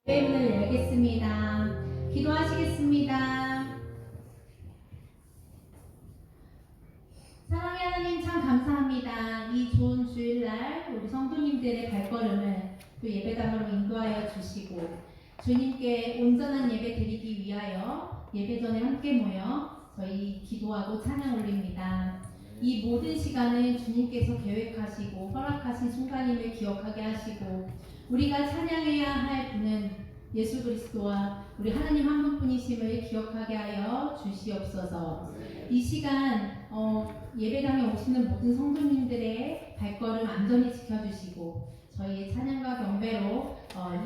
문을 열겠습니다. 기도하시겠습니다. 사랑의 하나님, 참 감사합니다. 이 좋은 주일날 우리 성도님들의 발걸음을 또 예배당으로 인도하여 주시고 주님께 온전한 예배 드리기 위하여 예배 전에 함께 모여 저희 기도하고 찬양 올립니다. 이 모든 시간을 주님께서 계획하시고 허락하신 순간임을 기억하게 하시고 우리가 찬양해야 할 분은 예수 그리스도와 우리 하나님 한 분뿐이심을 기억하게 하여 주시옵소서. 이 시간 예배당에 오시는 모든 성도님들의 발걸음 안전히 지켜주시고 저희의 찬양과 경배로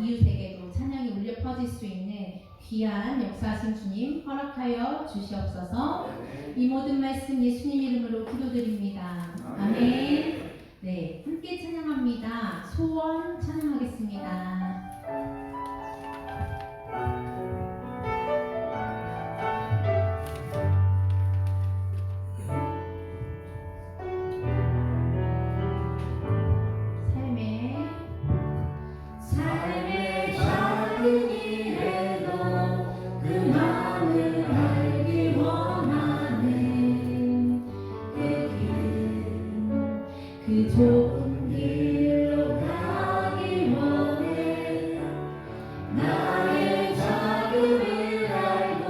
이웃에게도 찬양이 울려 퍼질 수 있는 귀한 역사하신 주님 허락하여 주시옵소서. 이 모든 말씀 예수님 이름으로 기도드립니다. 아멘. 네, 함께 찬양합니다. 소원 찬양하겠습니다. 삶의 작은 일에도 그 마음을 알기 원하네. 그 좋은 길로 가기 원해. 나의 작음을 알고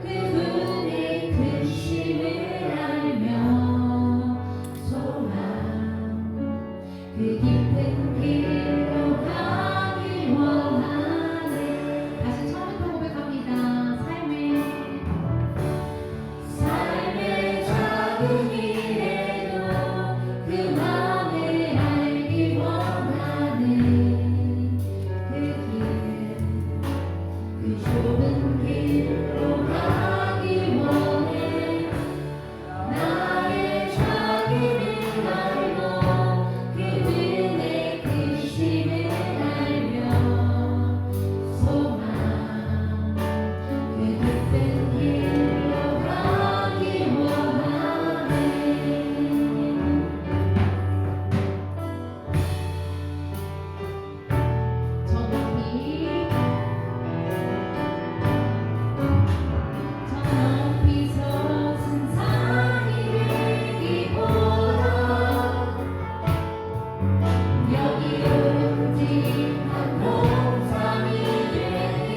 그분의 크심을 알며 소망 그 깊은 길로 가기 원하네. 다시 처음부터 고백합니다. 삶의 작은 일에도 그 마음을 알기 원하네. 그 좁은 길로 가기 원해. 나의 작음을 알고 그분의 크심을 알며 소망 그 깊은 길로 가기 원하네. 저 높이 솟은 산이 되기보다 여기 웅진한 동산이 되길.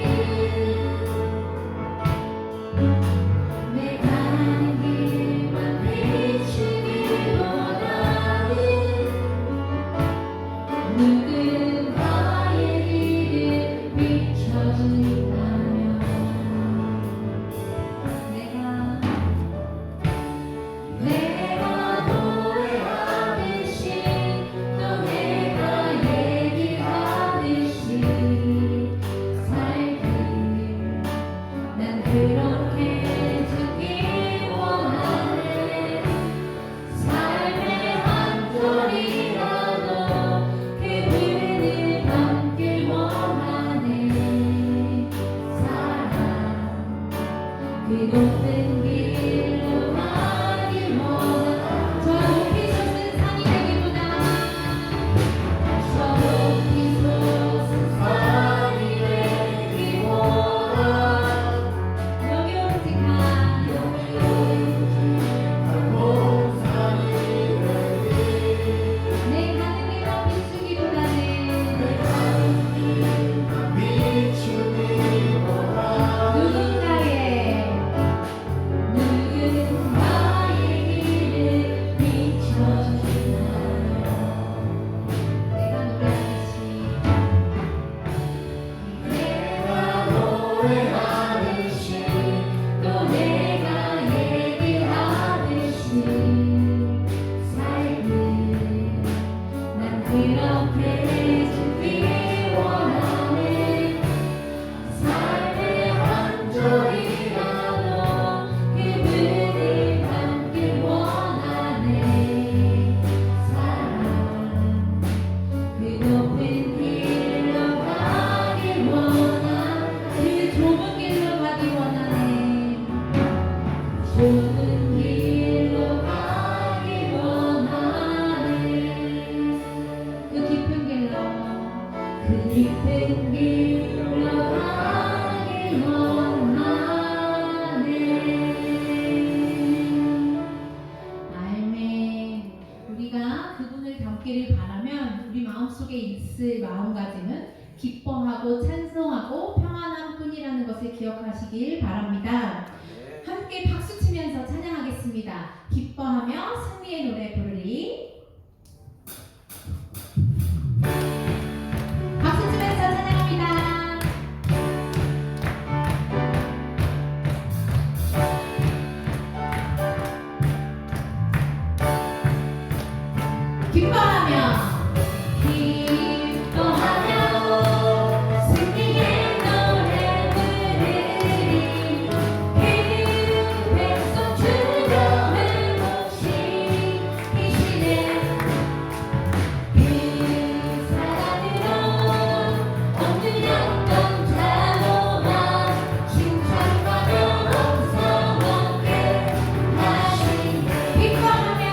내 가는 길만 비추기보다는 누군가의 길을 비춰준다면 내가 노래하듯이 또 내가 얘기하듯이 살길 난 그렇게 죽기 원하네. 삶의 한 절이라도 그분을 담길 원하네. 사랑 그 높은 길로 가길 원하네. 저 높이 솟은 산이 되기보다 저 높이 솟은 산이 되기보다 여기 웅직한 동산이 되길. 내 가는 길만 비추기보다는 비추기보다 누군가의 기뻐하고 찬송하고 평안한 뿐이라는 것을 기억하시길 바랍니다. 함께 박수 치면서 찬양하겠습니다. 기뻐하며 승리의 노래 부르리. 박수 치면서 찬양합니다. 기뻐하며 승리의 노래 부르리. 그 백성 주님의 모시기시네. 그 사랑으로 없는 영광 자로와 칭찬하며 엄성하게 하시네. 기뻐하며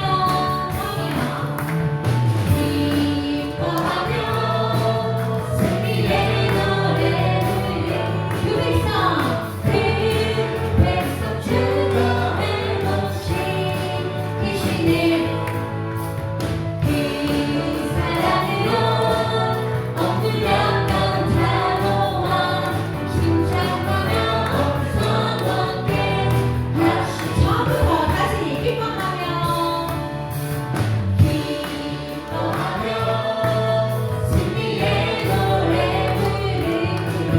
승리의 노래 부르리. 그 백성 주님의 모시기시네. 그 사랑으로 없는 영광 자로와 칭찬하며 엄성하게 하시네. 전부 다시 기뻐하며 승리의 노래 부르리. 그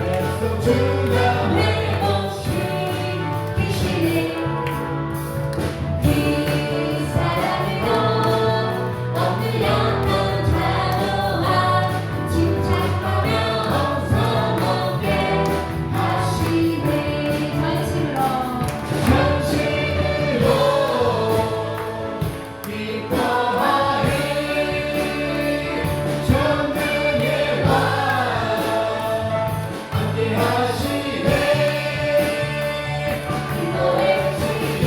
백성 주가 내 모시기시네. 그 사랑으로 없는 영광 자로와 칭찬하며 엄성하게 하시네. 전심으로 기뻐하리. 전능의 왕 함께 하시네. 기뻐 외치며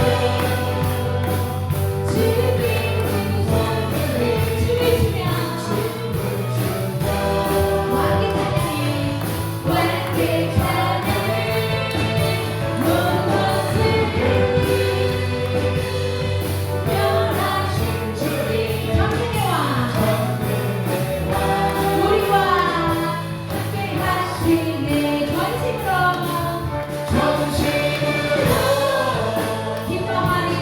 주님 손을 춤을 추며 함께 찬양해 무엇을 변하신 주님 전능의 왕 우리와 함께 하시네. 전심으로 기뻐하리.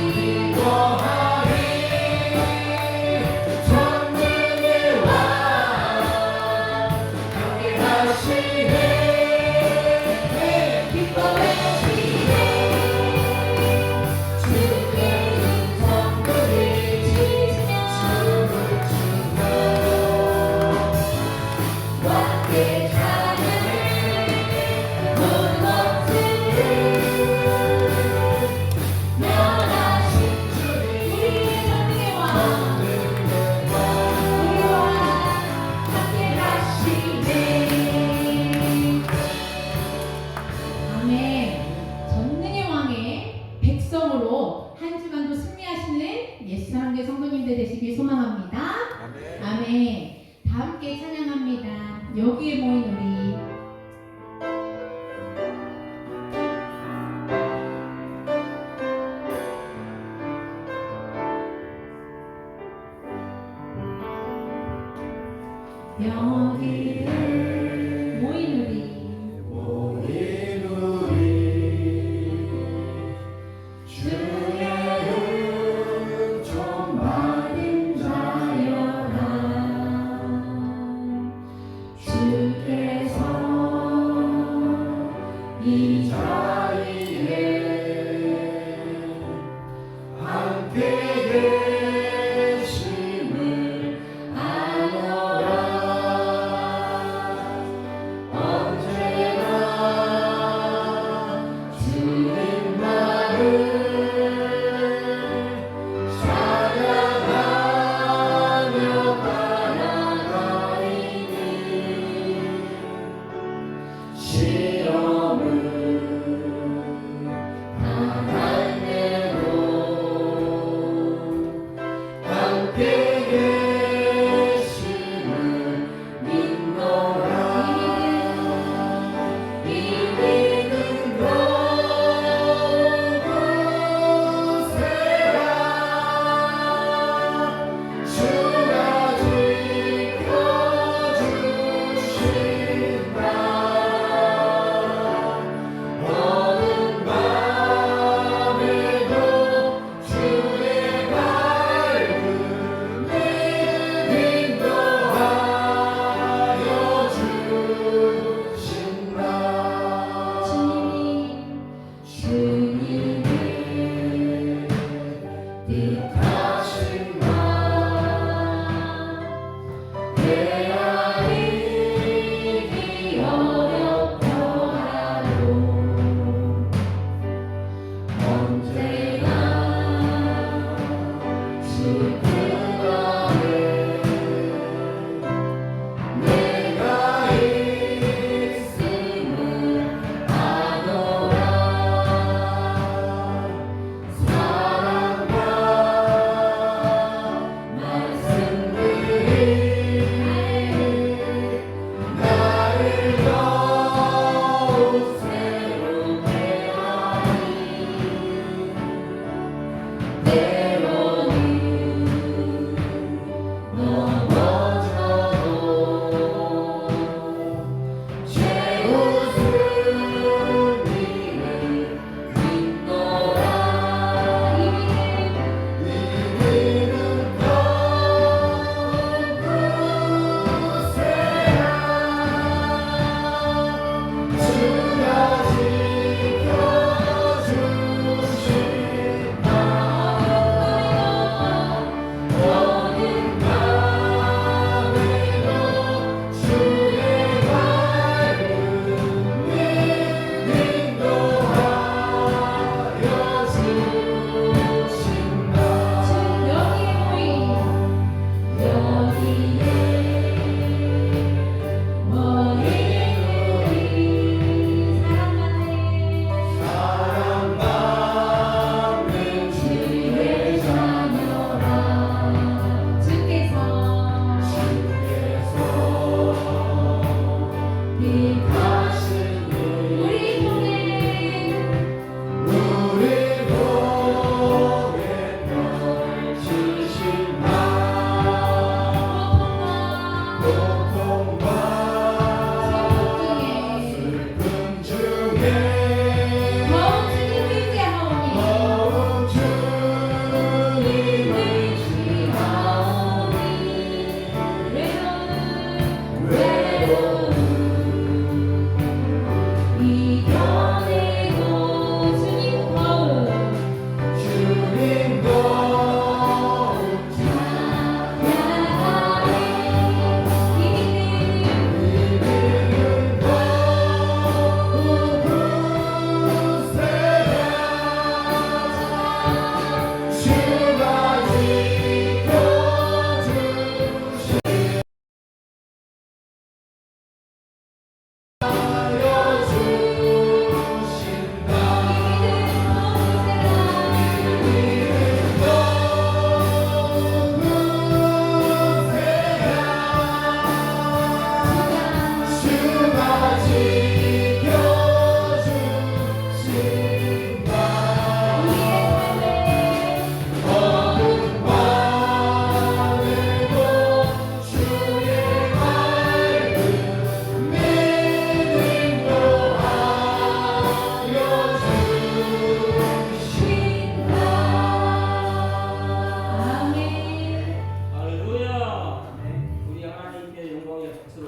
전능의 왕 함께 하시네. 기뻐 외치네. 주님 성도를 지으며 함께 찬양해 무엇을 면하신 주님 우리의 전능의 왕 우리와 함께 하시네. 아멘. 전능의 왕의 백성으로 한 주간도 승리하시는 예수 사랑교회 성도님들 되시길 소망합니다. 아멘. 다 함께 찬양합니다. 여기에 모인 우리 여기에 모인 우리 주의 은총 받은 자여라. 주께서 이 자리에 함께 계심을 아노라. 언제나 주님만을 찬양하며 따라가리니 시험을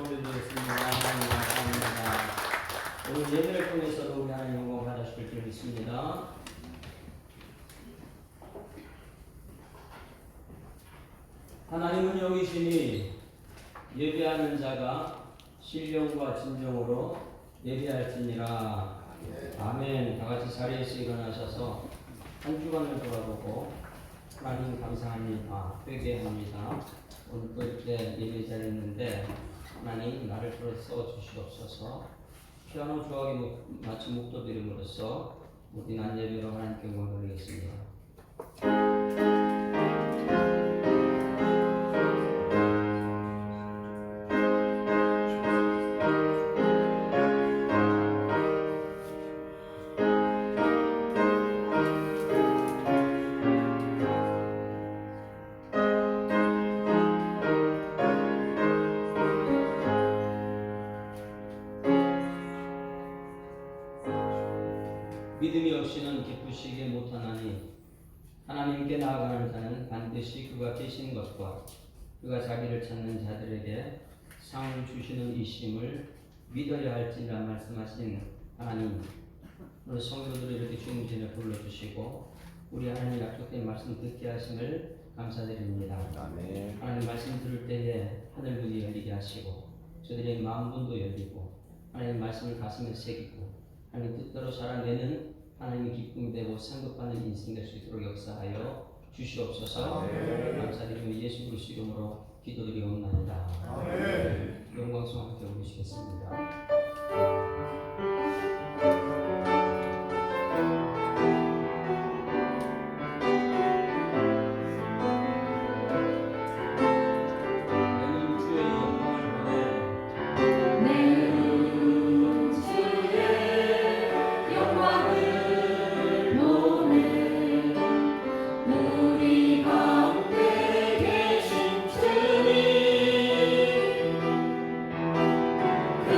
올려드리겠습니다. 하나님 감사합니다. 오늘 예배를 통해서도 우리 하나님 영광 받으실 줄 믿습니다. 하나님은 여기시니 예배하는 자가 신령과 진정으로 예배할지니라. 아멘. 다 같이 자리에서 일어나셔서 한 주간을 돌아보고 하나님 감사합니다. 회개합니다. 오늘 또 이렇게 예배 자리에 있는데 하나님 나를 불러 써 주시옵소서. 피아노 조각에 맞춘 목도 드림으로써 모든 안 예배로 하나님께 영광 돌리겠습니다. 믿음이 없이는 기쁘시게 못하나니 하나님께 나아가는 자는 반드시 그가 계신 것과 그가 자기를 찾는 자들에게 상을 주시는 이심을 믿어야 할지라 말씀하신 하나님, 오늘 성도들을 이렇게 주님 전에 불러주시고 우리 하나님 약속된 말씀 듣게 하심을 감사드립니다. 아멘. 하나님 말씀 들을 때에 하늘문이 열리게 하시고 저들의 마음문도 열리고 하나님 말씀을 가슴에 새기고 하나님 뜻대로 살아내는 하나님의 기쁨이 되고 상급받는 인생 될 수 있도록 역사하여 주시옵소서. 아멘. 감사드리며 예수 그리스도 이름으로 기도드리옵나이다. 아멘. 영광송 함께 올리시겠습니다. 내는 주의 영광을 보내 내 주의 영광을 보내 우리 가운데 계신 주님 그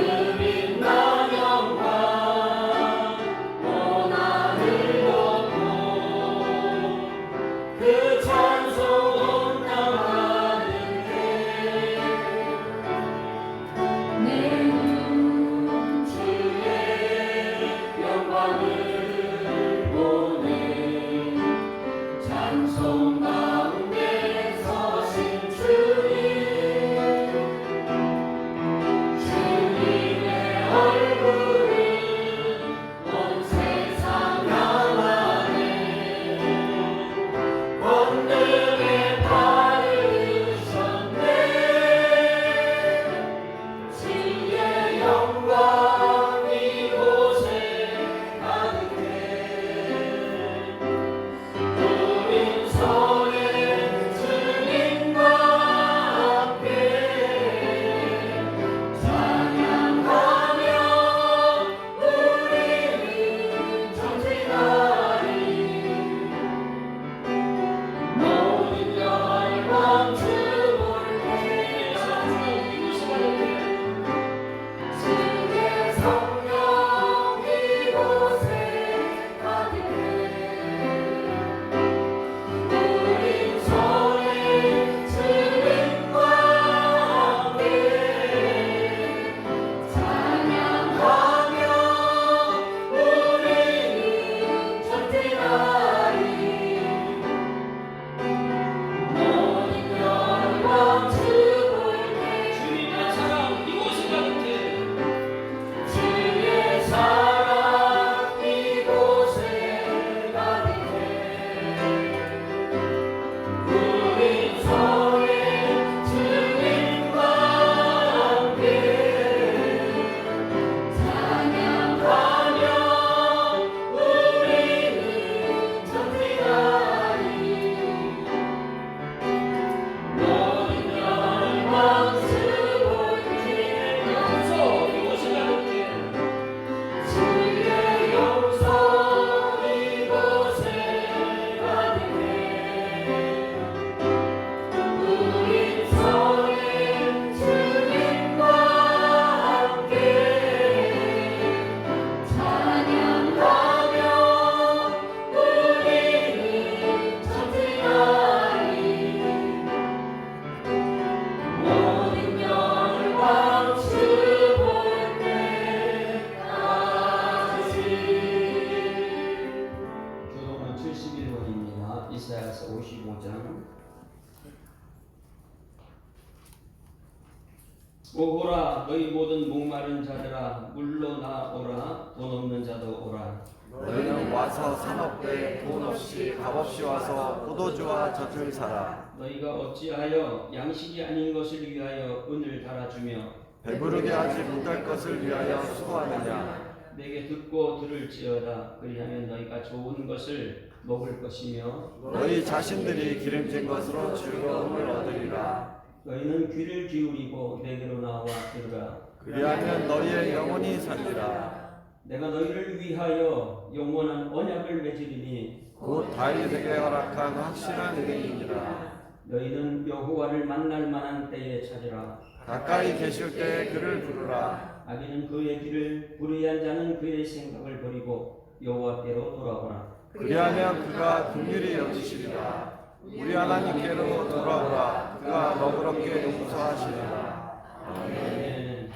너희 모든 목마른 자들아 물로 나오라. 돈 없는 자도 오라. 너희는 와서 산 없되 돈 없이 값 없이 와서 포도주와 젖을 사라. 너희가 어찌하여 양식이 아닌 것을 위하여 은을 달아주며 배부르게 하지 못할 것을 위하여 수고하느냐. 내게 듣고 들을지어다. 그리하면 너희가 좋은 것을 먹을 것이며 너희 자신들이 기름진 것으로 즐거움을 얻으리라. 너희는 귀를 기울이고 내게로 나와 들으라. 그리하면 너희의 영혼이 살리라. 내가 너희를 위하여 영원한 언약을 맺으리니 곧 다윗에게 허락한 확실한 은혜이니라. 너희는 여호와를 만날 만한 때에 찾으라. 가까이 계실 때에 그를 부르라. 악인은 그의 길을 불의한 자는 그의 생각을 버리고 여호와께로 돌아오라. 그리하면 그가 긍휼히 여기시리라. 우리 하나님께로 돌아오라. 그가 너그럽게 용서하시리라. 아멘.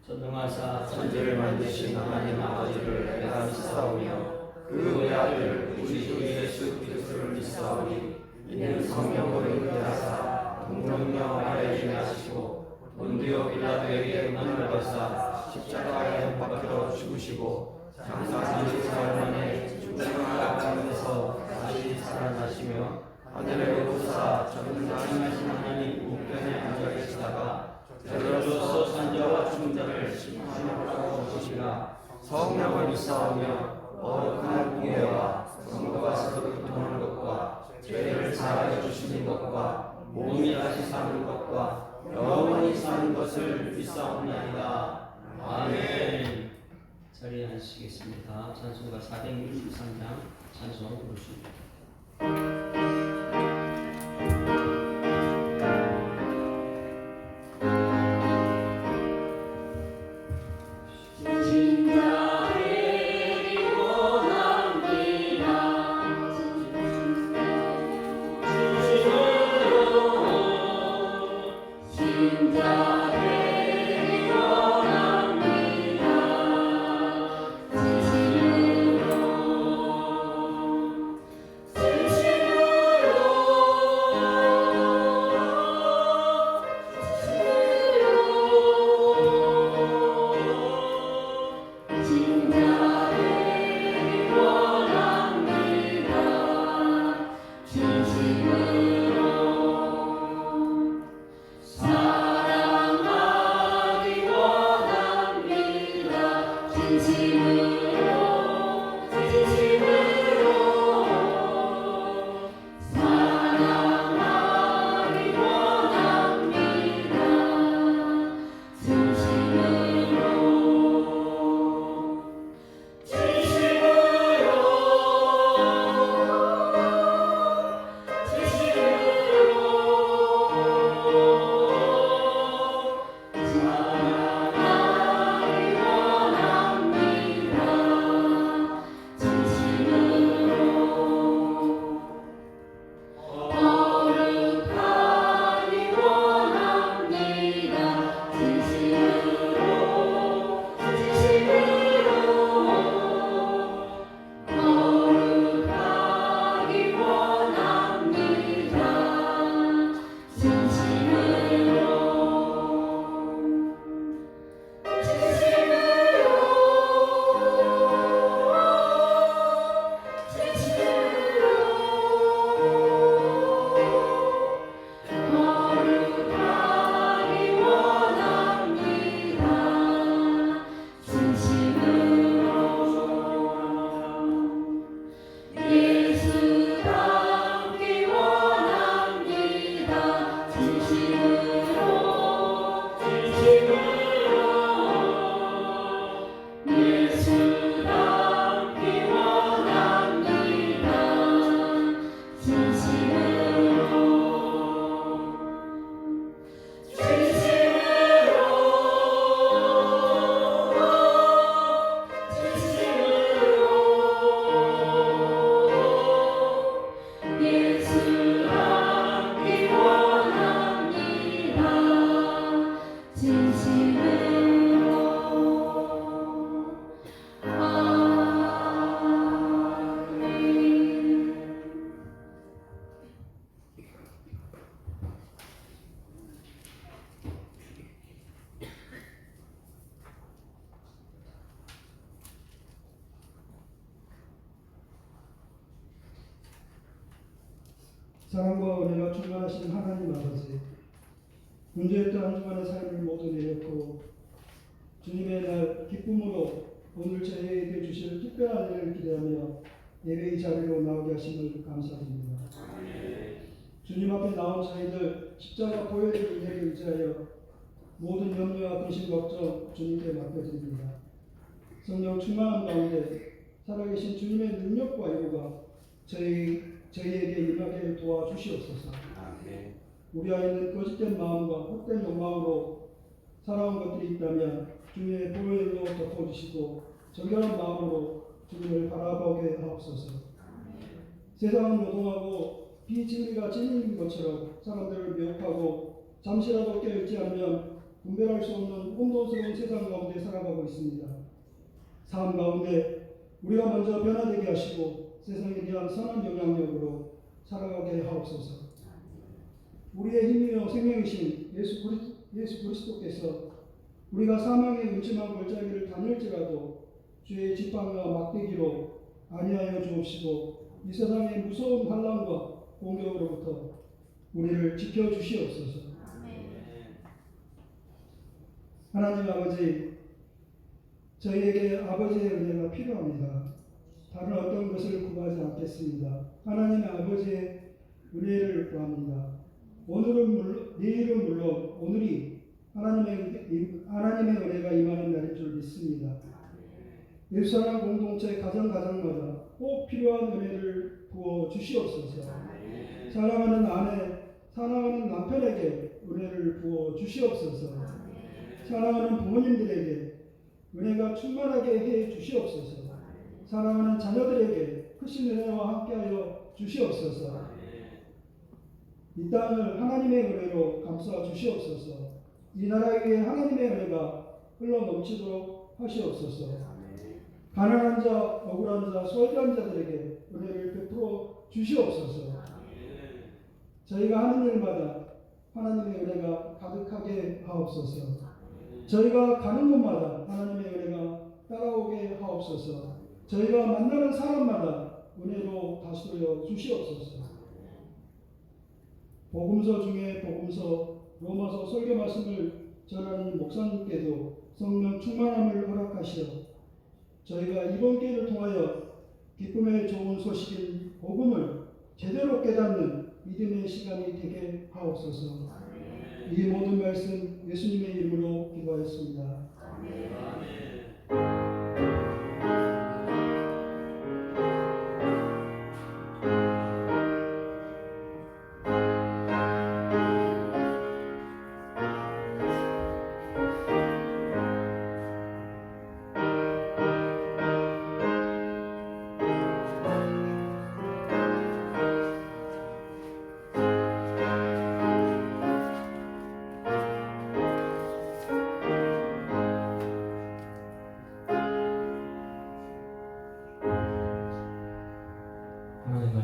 전능하사 천지를 만드신 하나님 아버지를 내가 믿사오며 그 외아들 우리 주 예수 그리스도를 믿사오니 이는 성령으로 인하사 동정녀 마리아에게 하시고 본디오 빌라도에게 은혜를 받사 십자가에 못 박혀 죽으시고 장사 40살 만에 죽음을 가운데서 다시 살아나시며 하늘에 오르사 전능하신 하나님 우편에 앉아 계시다가 저들로서 산자와 중자를 심판하러 오시리라. 성령을 믿사오며 거룩한 교회와 성도가 서로 교통하는 것과 죄를 사하여 주시는 것과 몸이 다시 사는 것과 영원히 사는 것을 믿사옵나이다. 아멘. 자리에 앉으시겠습니다. 찬송가 463장 찬송 부르십니다. 진심으로 사랑과 은혜가 충만하신 하나님 아버지, 문제였던 한 주간의 삶을 모두 내렸고 주님의 날 기쁨으로 오늘 저희에게 주실 특별한 은혜를 기대하며 예배의 자리로 나오게 하심을 감사드립니다. 주님 앞에 나온 저희들 십자가 보혈의 은혜를 의지하여 모든 염려와 근심 걱정 주님께 맡겨드립니다. 성령 충만한 가운데 살아계신 주님의 능력과 이루가 저희에게 임하게 도와주시옵소서. 우리 안에는 거짓된 마음과 헛된 욕망으로 살아온 것들이 있다면 주님의 보혈로 덮어주시고 정결한 마음으로 주님을 바라보게 하옵소서. 세상은 요동하고 비진리가 진리인 것처럼 사람들을 미혹하고 잠시라도 깨어있지 않으면 분별할 수 없는 혼돈스러운 세상 가운데 살아가고 있습니다. 삶 가운데 우리가 먼저 변화되게 하시고 세상에 대한 선한 영향력으로 살아가게 하옵소서. 우리의 힘이요 생명이신 예수 그리스도께서 우리가 사망의 음침한 골짜기를 다닐지라도 주의 지팡이와 막대기로 안위하여 주옵시고 이 세상의 무서운 환난과 공격으로부터 우리를 지켜주시옵소서. 하나님 아버지, 저희에게 아버지의 은혜가 필요합니다. 다른 어떤 것을 구하지 않겠습니다. 하나님의 아버지의 은혜를 구합니다. 내일은 물론 오늘이 하나님의 은혜가 임하는 날일 줄 믿습니다. 예수사랑 공동체 가정마다 꼭 필요한 은혜를 부어 주시옵소서. 사랑하는 아내, 사랑하는 남편에게 은혜를 부어 주시옵소서. 사랑하는 부모님들에게 은혜가 충만하게 해 주시옵소서. 사랑하는 자녀들에게 크신 은혜와 함께하여 주시옵소서. 이 땅을 하나님의 은혜로 감싸 주시옵소서. 이 나라 위에 하나님의 은혜가 흘러 넘치도록 하시옵소서. 가난한 자, 억울한 자, 소외된 자들에게 은혜를 베풀어 주시옵소서. 저희가 하는 일마다 하나님의 은혜가 가득하게 하옵소서. 저희가 가는 곳마다 하나님의 은혜가 따라오게 하옵소서. 저희가 만나는 사람마다 은혜로 다스려 주시옵소서. 복음서 중에 복음서 로마서 설교 말씀을 전하는 목사님께도 성령 충만함을 허락하시어 저희가 이번 기회를 통하여 기쁨의 좋은 소식인 복음을 제대로 깨닫는 믿음의 시간이 되게 하옵소서. 이 모든 말씀 예수님의 이름으로 기도하였습니다.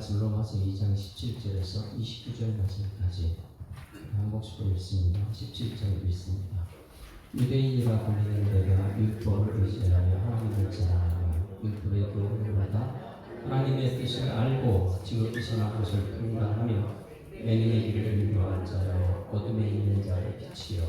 말씀 로마서 2장 17절에서 29절 말씀까지 한 목소리 읽습니다. 17절 읽습니다. 유대인이라 불리는 내가 율법을 의지하여 하나님을 자랑하며 율법의 교훈을 받아 하나님의 뜻을 알고 지극히신한 것을 분간하며 맹인의 길을 인도한 자여 어둠에 있는 자의 빛이요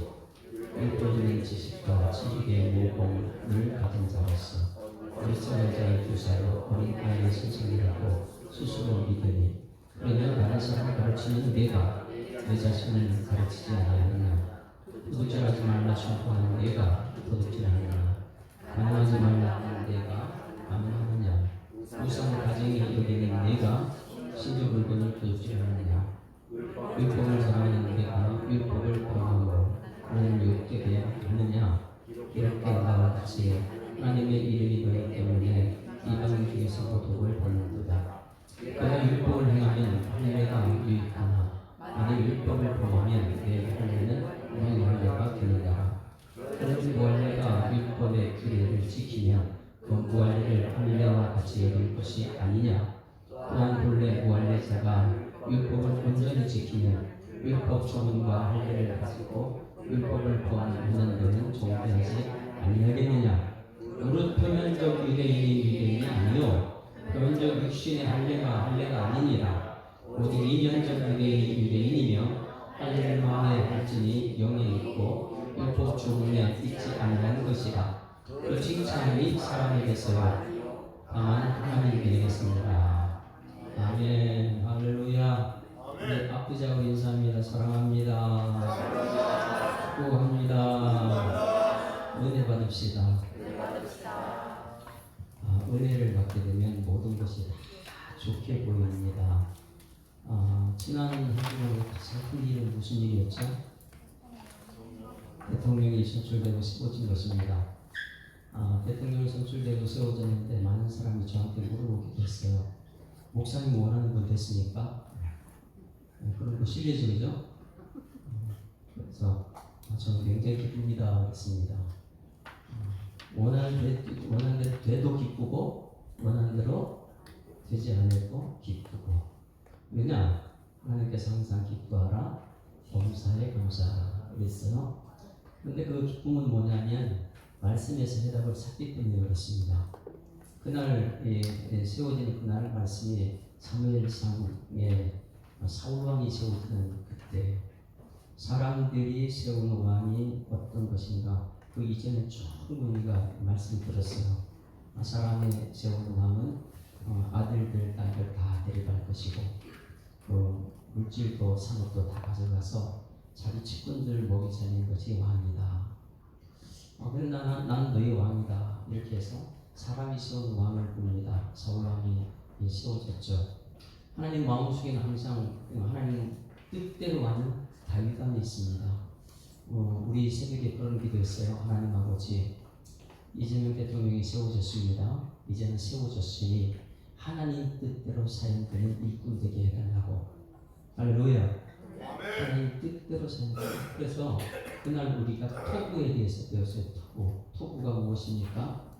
율법적인 지식과 지식의 모범을 가진 자로서 어리석은 자의 교사로 어린 아이의 선생이라고 스스로 믿으니 그러면 다른 사람을 가르치는 내가 내 자신을 가르치지 아니하느냐. 도둑질하지 말라 선포하는 내가 도둑질하느냐. 간음하지 말라 하는 내가 간음하느냐. 우상을 가정에 여기는 내가 신적 물건을 도둑질하느냐. 율법을 사랑하는 내가 율법을 범하고 그는 욕되게 하느냐. 이렇게 나와 같이 하나님의 이름이 너희 때문에 이방 중에서 도둑을 받는도다. 내가 율법을 행하면 할례가 유익하나 만일 율법을 범하면 내 할례는 무할례가 되느니라. 그런 무할례가 율법의 규례를 지키면 그 무할례를 할례와 같이 여길 것이 아니냐. 또한 본래 무할례자가 율법을 온전히 지키면 율법 조문과 할례를 가지고 율법을 범하는 너는 정죄하지 아니하겠느냐. 무릇 표면적 유대인이 아니요 표면적 육신의 할례가 아니니라. 오직 이면적 유대인이 것이라. 그 칭찬이 사람에게서요 다만 하나님께겠습니다. 아멘. 할렐루야. 네, 아프지 않고 인사합니다. 사랑합니다. 축복합니다. 은혜 받읍시다. 은혜를 받게 되면 모든 것이 다 좋게 보입니다. 지난 한 주간에 가장 큰 일은 무슨 일이었죠? 대통령이 선출되고 세워진 것입니다. 대통령이 선출되고 세워졌는데 많은 사람이 저한테 물어보기도 했어요. 목사님 원하는 분 됐습니까? 그런 거 실례죠? 그래서 저는 굉장히 기쁩니다. 그랬습니다. 원하는 대로 돼도 기쁘고 원하는 대로 되지 않아도 기쁘고. 왜냐? 하나님께서 항상 기뻐하라 범사에 감사하라 그랬어요. 근데 그 기쁨은 뭐냐면 말씀에서 해답을 찾기 때문에 그렇습니다. 그날 세워진 그날 말씀이 사무엘상에 사울왕이 세워지는 그때 사람들이 세운 왕이 어떤 것인가 그 이전에 충분히 말씀 들었어요. 사람이 세운 왕은 아들들 딸들 다 데려갈 것이고 그 물질도 산업도 다 가져가서 자기 측근들 먹이 살리는 것이 왕이다. 그래 나는 너희 왕이다. 이렇게 해서 사람이 세운 왕을 부릅니다. 사울왕이 세워졌죠. 하나님 마음속에는 항상 하나님 뜻대로 하는 다윗왕이 있습니다. 우리 새벽에 그런 기도했어요. 하나님 아버지, 이재명 대통령이 세워졌습니다. 이제는 세워졌으니 하나님 뜻대로 사용되는 일꾼 되게 해달라고. 할렐루야. 하나님 뜻대로 사용되는. 그래서 그날 우리가 토부에 대해서 배웠어요. 토부가 무엇입니까?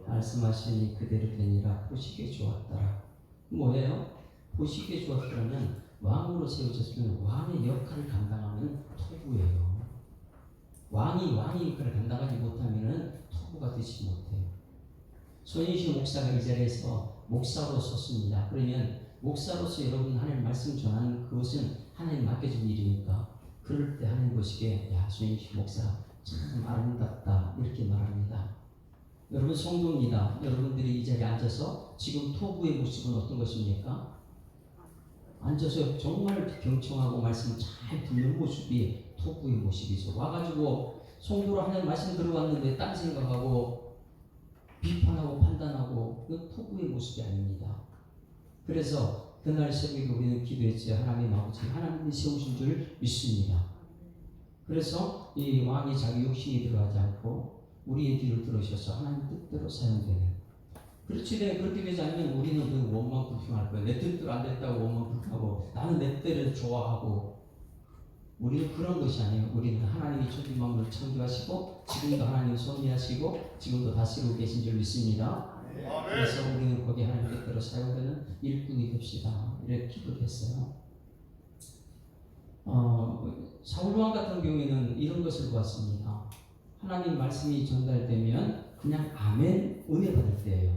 말씀하시니 그대로 되니라. 보시기에 좋았더라. 뭐예요? 보시기에 좋았더라면 왕으로 세워졌으면 왕의 역할을 감당하는 토부예요. 왕이 역할을 감당하지 못하면 토부가 되지 못해요. 손인식 목사가 이 자리에서 목사로 섰습니다. 그러면 목사로서 여러분 하나님 말씀 전하는 그것은 하나님 맡겨준 일이니까 그럴 때 하나님 보시기에 야 손인식 목사 참 아름답다 이렇게 말합니다. 여러분 성도입니다. 여러분들이 이 자리에 앉아서 지금 토부의 모습은 어떤 것입니까? 앉아서 정말 경청하고 말씀을 잘 듣는 모습이 토부의 모습이죠. 와가지고 성도로 하나님 말씀 들어왔는데 딴 생각하고 비판하고 판단하고 그 토부의 모습이 아닙니다. 그래서 그날 새벽에 우리는 기도했지. 하나님 아버지 하나님이 세우신 줄 믿습니다. 그래서 이 왕이 자기 욕심이 들어가지 않고 우리의 뒤를 들으셔서 하나님 뜻대로 사용되는. 그렇지, 그렇게 되지 않으면 우리는 그 원망 불평할 거예요. 내 뜻대로 안 됐다고 원망 불평하고 나는 내 뜻을 좋아하고. 우리는 그런 것이 아니에요. 우리는 하나님이 천지 만물을 창조하시고 지금도 하나님 섭리하시고 지금도 다스리고 계신 줄 믿습니다. 그래서 우리는 거기 하나님 뜻대로 사용되는 일꾼이 됩시다. 이렇게 기도했어요. 사울왕 같은 경우에는 이런 것을 보았습니다. 하나님 말씀이 전달되면 그냥 아멘 은혜 받을 때예요.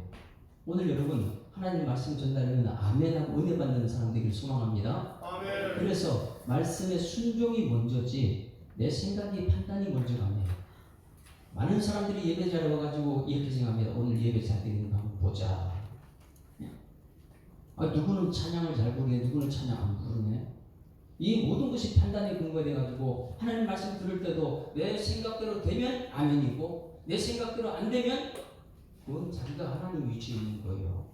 오늘 여러분 하나님 말씀 전달되면 아멘하고 은혜 받는 사람 되기를 소망합니다. 아멘. 그래서 말씀의 순종이 먼저지 내 생각이 판단이 먼저가 아니에요. 많은 사람들이 예배 자리에 와가지고 이렇게 생각합니다. 오늘 예배 잘 되는 거 한번 보자. 누구는 찬양을 잘 부르네, 누구는 찬양 안 부르네. 이 모든 것이 판단에 근거돼가지고 하나님 말씀 들을 때도 내 생각대로 되면 아멘이고 내 생각대로 안 되면 그건 자기가 하나님 위치에 있는 거예요.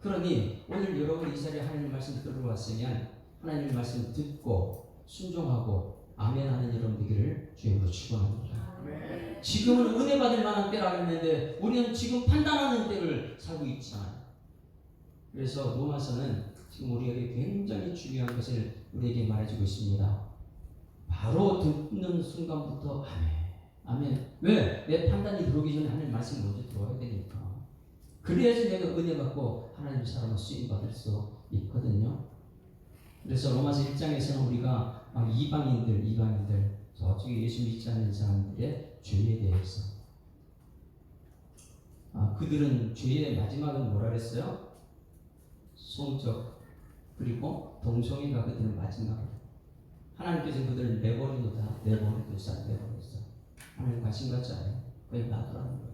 그러니 오늘 여러분 이 자리에 하나님 말씀 들어왔으면 하나님 말씀 듣고 순종하고 아멘하는 여러분 되기를 주님으로 축원합니다. 지금은 은혜 받을 만한 때라고 했는데 우리는 지금 판단하는 때를 살고 있잖아요. 그래서 로마서는 지금 우리에게 굉장히 중요한 것을 우리에게 말해주고 있습니다. 바로 듣는 순간부터 아멘. 왜? 내 판단이 들어오기 전에 하나님 말씀이 먼저 들어와야 되니까. 그래야지 내가 은혜 받고 하나님 사람을 쓰임 받을 수 있거든요. 그래서 로마서 1장에서는 우리가 이방인들 저쪽에 예수 믿지 않는 사람들의 죄에 대해서 그들은 죄의 마지막은 뭐라 그랬어요? 성적 그리고 동성애가 그들은 마지막으로 하나님께서 그들을 내버려두다 내버렸어. 하나님 관심 갖지 않아요. 그냥 놔두라는 거예요.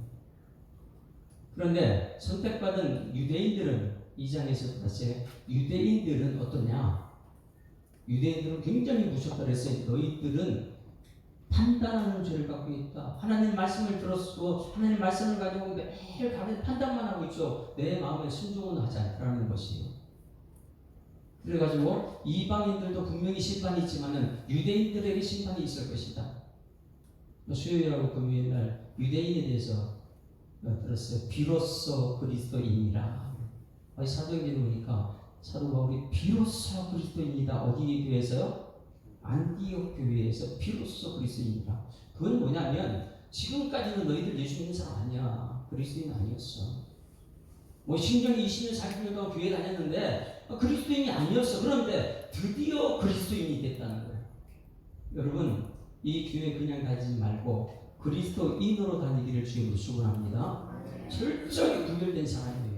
그런데 선택받은 유대인들은 2장에서 봤어요. 유대인들은 어떠냐? 유대인들은 굉장히 무섭다 그랬어요. 너희들은 판단하는 죄를 갖고 있다. 하나님 말씀을 들었고 하나님 말씀을 가지고 매일 판단만 하고 있죠. 내 마음에 순종은 하지 않다는 것이에요. 그래가지고 이방인들도 분명히 심판이 있지만은 유대인들에게 심판이 있을 것이다. 수요일하고 금요일날 유대인에 대해서 들었어요. 비로소 그리스도인이라. 사도행전에 보니까 사도 바울이 비로소 그리스도인이다. 어디 교회에서요? 안디옥 교회에서 비로소 그리스도인이다. 그건 뭐냐면 지금까지는 너희들 예수 믿는 사람 아니야. 그리스도인 아니었어. 뭐 신경이 20년 40년 동안 교회 다녔는데 그리스도인이 아니었어. 그런데 드디어 그리스도인이 됐다는 거예요. 여러분 이 교회 그냥 다니지 말고 그리스도인으로 다니기를 주님으로 축원합니다. 철저히 구별된 사람이에요.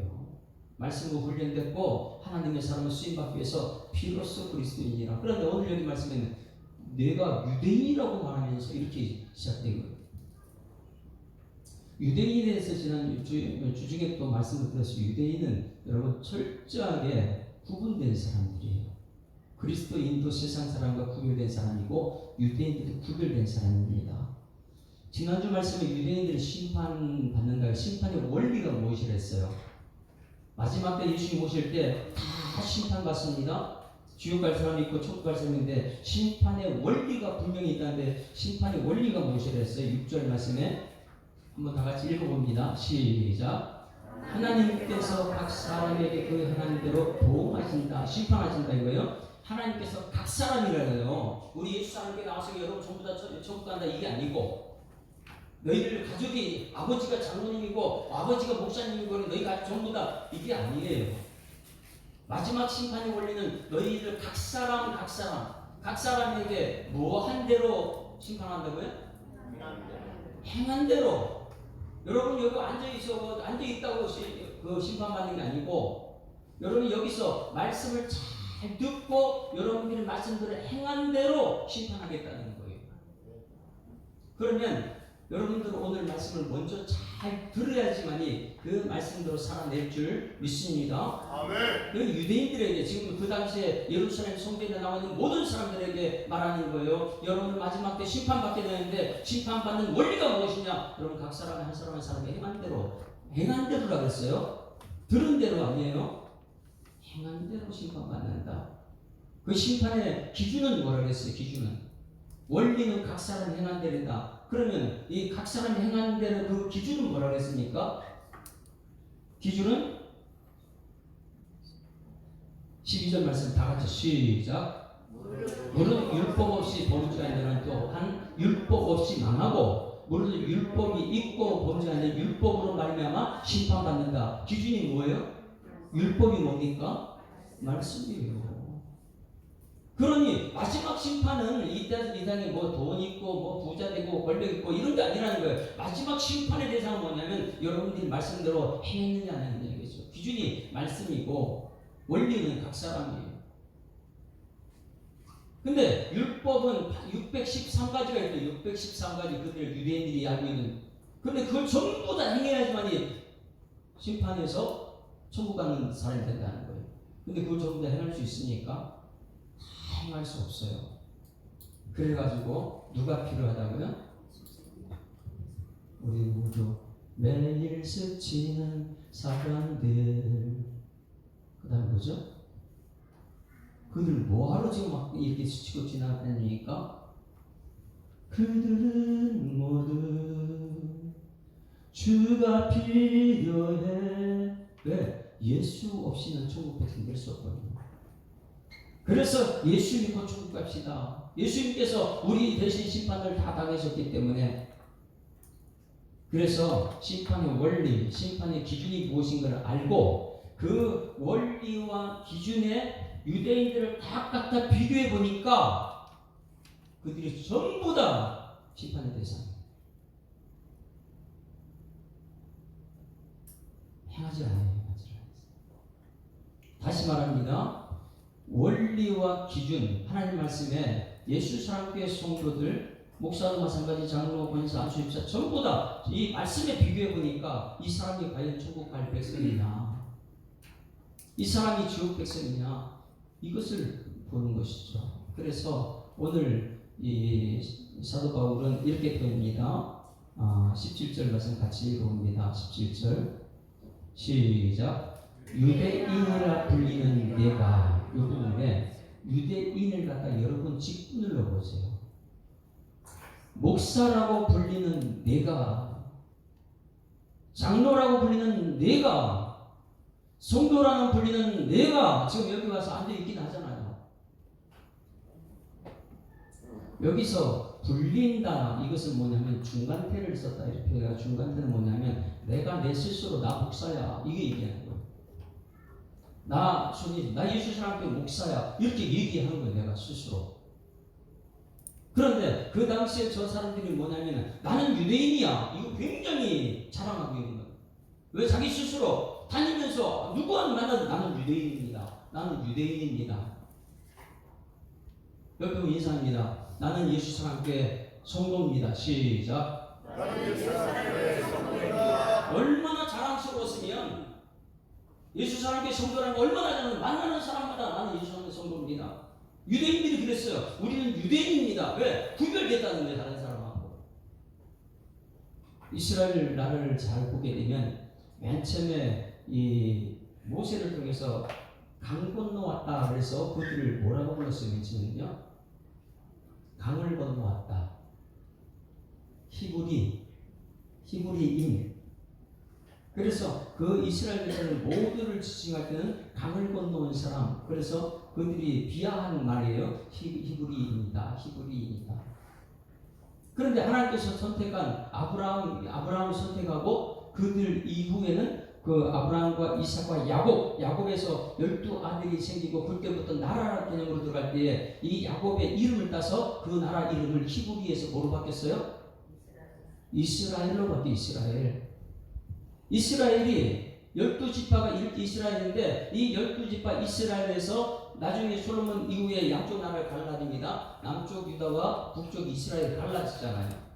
말씀으로 훈련됐고 하나님의 사람을 쓰임받기 위해서 비로소 그리스도인이라. 그런데 오늘 여기 말씀에는 내가 유대인이라고 말하면서 이렇게 시작된 거예요. 유대인에 대해서 지난 주중에 또 말씀을 드렸어요. 유대인은 여러분 철저하게 구분된 사람들이에요. 그리스도인도 세상 사람과 구별된 사람이고 유대인들도 구별된 사람입니다. 지난주 말씀에 유대인들이 심판받는다. 심판의 원리가 무엇이라 했어요? 마지막 때 예수님 오실 때 다 심판받습니다. 지옥 갈 사람이 있고 천국 갈 사람인데 심판의 원리가 분명히 있다는데 심판의 원리가 무엇이라 했어요? 6절 말씀에 한번 다 같이 읽어봅니다. 시작. 하나님께서 각 사람에게 그 하나님대로 보응하신다. 심판하신다 이거예요. 하나님께서 각 사람이라고요. 우리 예수 사람에게 나와서 여러분 전부 다 천국 간다 이게 아니고 너희들 가족이 아버지가 장로님이고 아버지가 목사님이고 너희가 전부 다 이게 아니에요. 마지막 심판의 원리는 너희들 각 사람에게 뭐 한 대로 심판한다고요? 행한 대로. 여러분 여기 앉아있다고 그 심판받는 게 아니고 여러분 여기서 말씀을 잘 듣고 여러분들의 말씀들을 행한 대로 심판하겠다는 거예요. 그러면 여러분들은 오늘 말씀을 먼저 잘 들어야지만이 그 말씀대로 살아낼 줄 믿습니다. 아멘. 그 유대인들에게 지금 그 당시에 예루살렘 성전에 나와 있는 모든 사람들에게 말하는 거예요. 여러분 마지막 때 심판받게 되는데 심판받는 원리가 무엇이냐? 여러분 각 사람이 한 사람 한 사람이 행한 대로라 그랬어요. 들은 대로 아니에요. 행한 대로 심판받는다. 그 심판의 기준은 뭐라 그랬어요? 기준은 원리는 각 사람 행한 대로다. 그러면 이 각 사람이 행하는 대로 그 기준은 뭐라고 했습니까? 기준은 12절 말씀 다 같이 시작. 무릇 율법 없이 범죄하는 자는 또한 율법 없이 망하고 무릇 율법이 있고 범죄하는 율법으로 말미암아 심판받는다. 기준이 뭐예요? 율법이 뭡니까? 말씀이에요. 그러니 마지막 심판은 이 땅에 뭐 돈 있고 뭐 부자 되고 권력 있고 이런 게 아니라는 거예요. 마지막 심판의 대상은 뭐냐면 여러분들이 말씀대로 행했느냐 안 했느냐 이거죠. 기준이 말씀이고 원리는 각 사람이에요. 근데 율법은 613가지가 있어요. 613가지 그들 유대인들이 알고 있는. 근데 그걸 전부 다 행해야지만이 심판에서 천국 가는 사람이 된다는 거예요. 근데 그걸 전부 다 행할 수 있으니까 행할 수 없어요. 그래가지고 누가 필요하다고요? 우리 모두 매일 스치는 사람들. 그 다음 뭐죠? 그들 뭐하러 지금 막 이렇게 스치고 지나다니니까? 그들은 모두 주가 필요해. 왜? 예수 없이는 천국 백성 될 수 없거든요. 그래서 예수 믿고 천국 갑시다. 예수님께서 우리 대신 심판을 다 당하셨기 때문에 그래서 심판의 원리, 심판의 기준이 무엇인가를 알고 그 원리와 기준에 유대인들을 다 갖다 비교해 보니까 그들이 전부 다 심판의 대상이에요. 행하지 않아요. 다시 말합니다. 원리와 기준, 하나님 말씀에 예수 사랑교회 성도들 목사도 마찬가지, 장로, 권사, 안수집사 전부 다 이 말씀에 비교해 보니까 이 사람이 과연 천국 갈 백성이냐, 이 사람이 지옥 백성이냐, 이것을 보는 것이죠. 그래서 오늘 이 사도 바울은 이렇게 표현합니다. 17절 말씀 같이 읽어봅니다. 17절 시작. 유대인이라 불리는 내가, 이 부분에 유대인을 갖다 여러분 직 눌러보세요. 목사라고 불리는 내가, 장로라고 불리는 내가, 성도라는 불리는 내가 지금 여기 와서 앉아있긴 하잖아요. 여기서 불린다, 이것은 뭐냐면 중간태를 썼다. 이렇게 해가 중간태는 뭐냐면 내가 내 스스로 나 목사야, 이게 얘기하는 거예요. 나 주님, 나 예수 사랑교회 목사야, 이렇게 얘기하는 거예요. 내가 스스로. 그런데 그 당시에 저 사람들이 뭐냐면 나는 유대인이야, 이거 굉장히 자랑하고 있는 거예요. 왜? 자기 스스로 다니면서 누구와 만나도 나는 유대인입니다, 나는 유대인입니다. 옆에 보면 인사합니다. 나는 예수 사랑교회 성도입니다. 시작. 나는 예수 사랑교회 성도입니다. 얼마나 자랑스러웠으면, 예수 사랑교회 성도라는 거 얼마나 자랑, 만나는 사람마다 나는 예수 사랑교회 성도입니다. 유대인들이 그랬어요. 우리는 유대인입니다. 왜? 구별됐다는데 다른 사람하고. 이스라엘 나라를 잘 보게 되면 맨 처음에 이 모세를 통해서 강 건너왔다 그래서 그들을 뭐라고 불렀어요? 맨 처음에는요, 강을 건너왔다. 히브리인. 그래서 그 이스라엘 백성을 모두를 지칭할 때는 강을 건너온 사람. 그래서 그들이 비하하는 말이에요. 히브리인이다. 그런데 하나님께서 선택한 아브라함을 선택하고 그들 이후에는 그 아브라함과 이삭과 야곱에서 12아들이 생기고 그때부터 나라 개념으로 들어갈 때에 이 야곱의 이름을 따서 그 나라 이름을 히브리에서 뭐로 바뀌었어요? 이스라엘로 바뀌어. 이스라엘이 12지파가 이스라엘인데 이 12지파 이스라엘에서 나중에 솔로몬 이후에 양쪽 나라를 갈라집니다. 남쪽 유다와 북쪽 이스라엘 갈라지잖아요.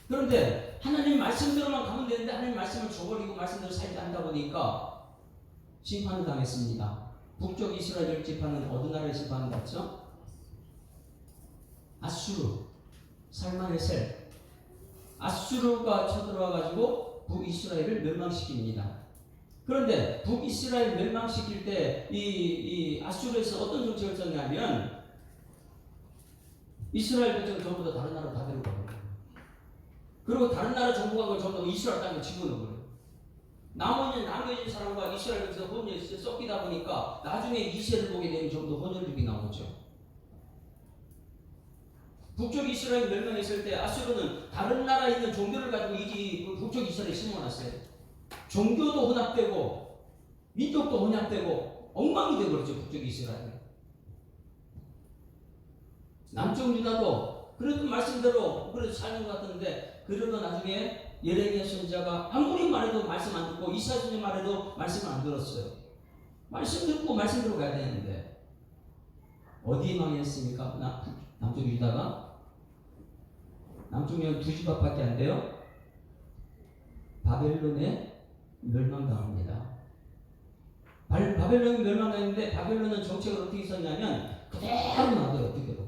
그런데 하나님 말씀대로만 가면 되는데 하나님 말씀을 저버리고 말씀대로 살지 않다 보니까 심판을 당했습니다. 북쪽 이스라엘 10지파는 어느 나라를 심판받죠? 아수르, 살마네셀, 아수르가 쳐들어와가지고 북이스라엘을 멸망시킵니다. 그런데 북이스라엘 멸망시킬 때 이 아수르에서 어떤 정책을 썼냐면 이스라엘 백성을 전부 다 다른 나라로 다 데려가요. 그리고 다른 나라 정부가 전부 다 이스라엘 땅에 집어넣어버려요. 남겨진 사람과 이스라엘 백성 혼혈이 섞이다 보니까 나중에 이세를 보게 되면 전부 다 혼혈족이 나오죠. 북쪽 이스라엘 멸망했을 때 아수르는 다른 나라에 있는 종교를 가지고 북쪽 이스라엘에 심어놨어요. 종교도 혼합되고 민족도 혼합되고 엉망이 되어버렸죠. 북쪽 이스라엘. 남쪽 유다도 그래도 말씀대로 그래도 사는 것 같은데 그래도 나중에 예레미야 선지자가 아무리 말해도 말씀 안 듣고 이사야 선지자 말해도 말씀을 안 들었어요. 말씀 듣고 말씀대로 가야 되는데 어디에 망했습니까? 남쪽 유다가 남쪽은 2지파밖에 안 돼요. 바벨론에 멸망당합니다. 바벨론이 멸망당했는데 바벨론은 정책을 어떻게 썼냐면 그대로 놔둬요. 그대로.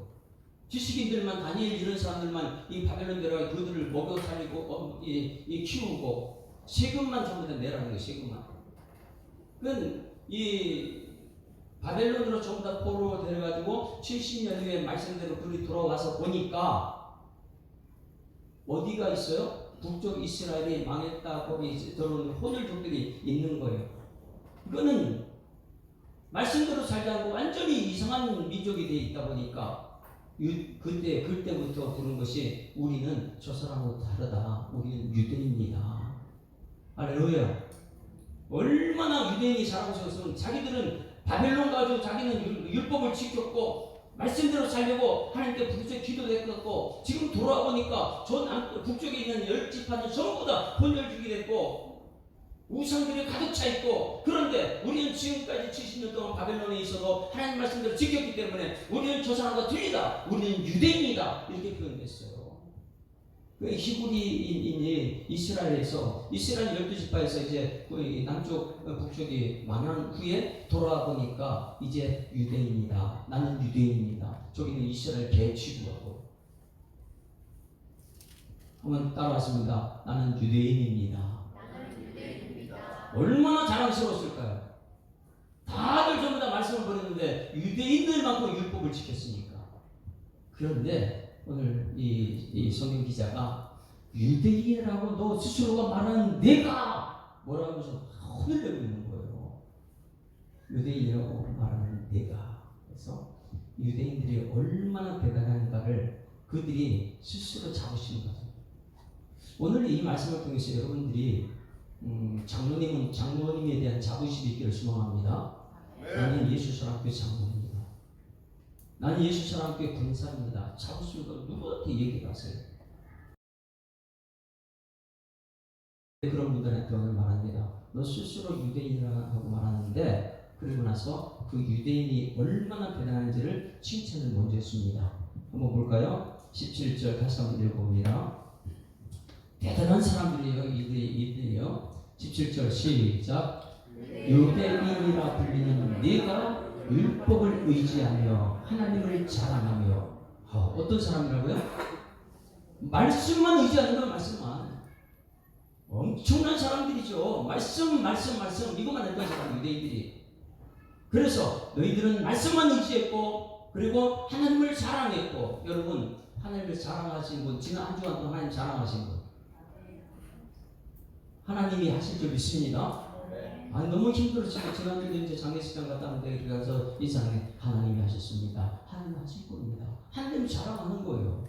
지식인들만 다니엘 이런 사람들만 이 바벨론 데려가 그들을 먹여 살리고 키우고 세금만 전부 다 내라는 거예요. 세금만. 그건 이 바벨론으로 전부 다 포로로 데려가지고 70년 후에 말씀대로 그들이 돌아와서 보니까 어디가 있어요? 북쪽 이스라엘이 망했다 거기 들어오는 혼혈족들이 있는 거예요. 이거는 말씀대로 살지 않고 완전히 이상한 민족이 되어 있다 보니까 그때부터 부른 것이 우리는 저 사람하고 다르다. 우리는 유대인이다. 할렐루야. 얼마나 유대인이 자랑스러웠으면 자기들은 바벨론 가지고 자기는 율법을 지켰고 말씀대로 살려고 하나님께 부르짖어 기도도 했고 지금 돌아보니까 북쪽에 있는 10지파는 전부 다 혼혈족이 됐고 우상들이 가득 차 있고, 그런데 우리는 지금까지 70년 동안 바벨론에 있어도 하나님 말씀대로 지켰기 때문에 우리는 저 사람과 틀리다, 우리는 유대인이다, 이렇게 표현됐어요. 그 히브리인이 이스라엘에서, 이스라엘 12지파에서 이제 남쪽 북쪽이 망한 후에 돌아와 보니까 이제 유대인이다, 나는 유대인이다, 저기는 이스라엘 개취부하고. 한번 따라왔습니다. 나는 유대인입니다. 얼마나 자랑스러웠을까요? 다들 전부 다 말씀을 버렸는데 유대인들만큼 율법을 지켰으니까. 그런데 오늘 이 성경 기자가 유대인이라고 너 스스로가 말하는 내가 뭐라고 하면서 혼을 내고 있는 거예요. 유대인이라고 말하는 내가. 그래서 유대인들이 얼마나 대단한가를 그들이 스스로 잡으시는 거죠. 오늘 이 말씀을 통해서 여러분들이 장로님에 대한 자부심이 있기를 소망합니다. 나는 예수사랑교회 장로입니다. 나는 예수사랑교회 권사입니다. 자부심과 누구한테 얘기하세요? 그런 분들한테 오늘 말합니다. 너 스스로 유대인이라고 말하는데, 그리고 나서 그 유대인이 얼마나 대단한지를 칭찬을 먼저 했습니다. 한번 볼까요? 17절 다시 한번 읽어봅니다. 대단한 사람들이에요. 이들이요. 17절 시작. 유대인이라 불리는 네가 율법을 의지하며 하나님을 자랑하며. 어떤 사람이라고요? 말씀만 의지하는 거예요. 말씀만. 엄청난 사람들이죠. 말씀 이거만 했던 사람, 유대인들이. 그래서 너희들은 말씀만 의지했고, 그리고 하나님을 자랑했고. 여러분, 하나님을 자랑하신 분, 지난 한 주간 동안 하나님 자랑하신 분, 하나님이 하실 줄 믿습니다. 너무 힘들어. 지난주에 이제 장례식장 갔다 왔는데 가서 이 장에 하나님이 하셨습니다. 하나님 하실 겁니다. 하나님 자랑하는 거예요.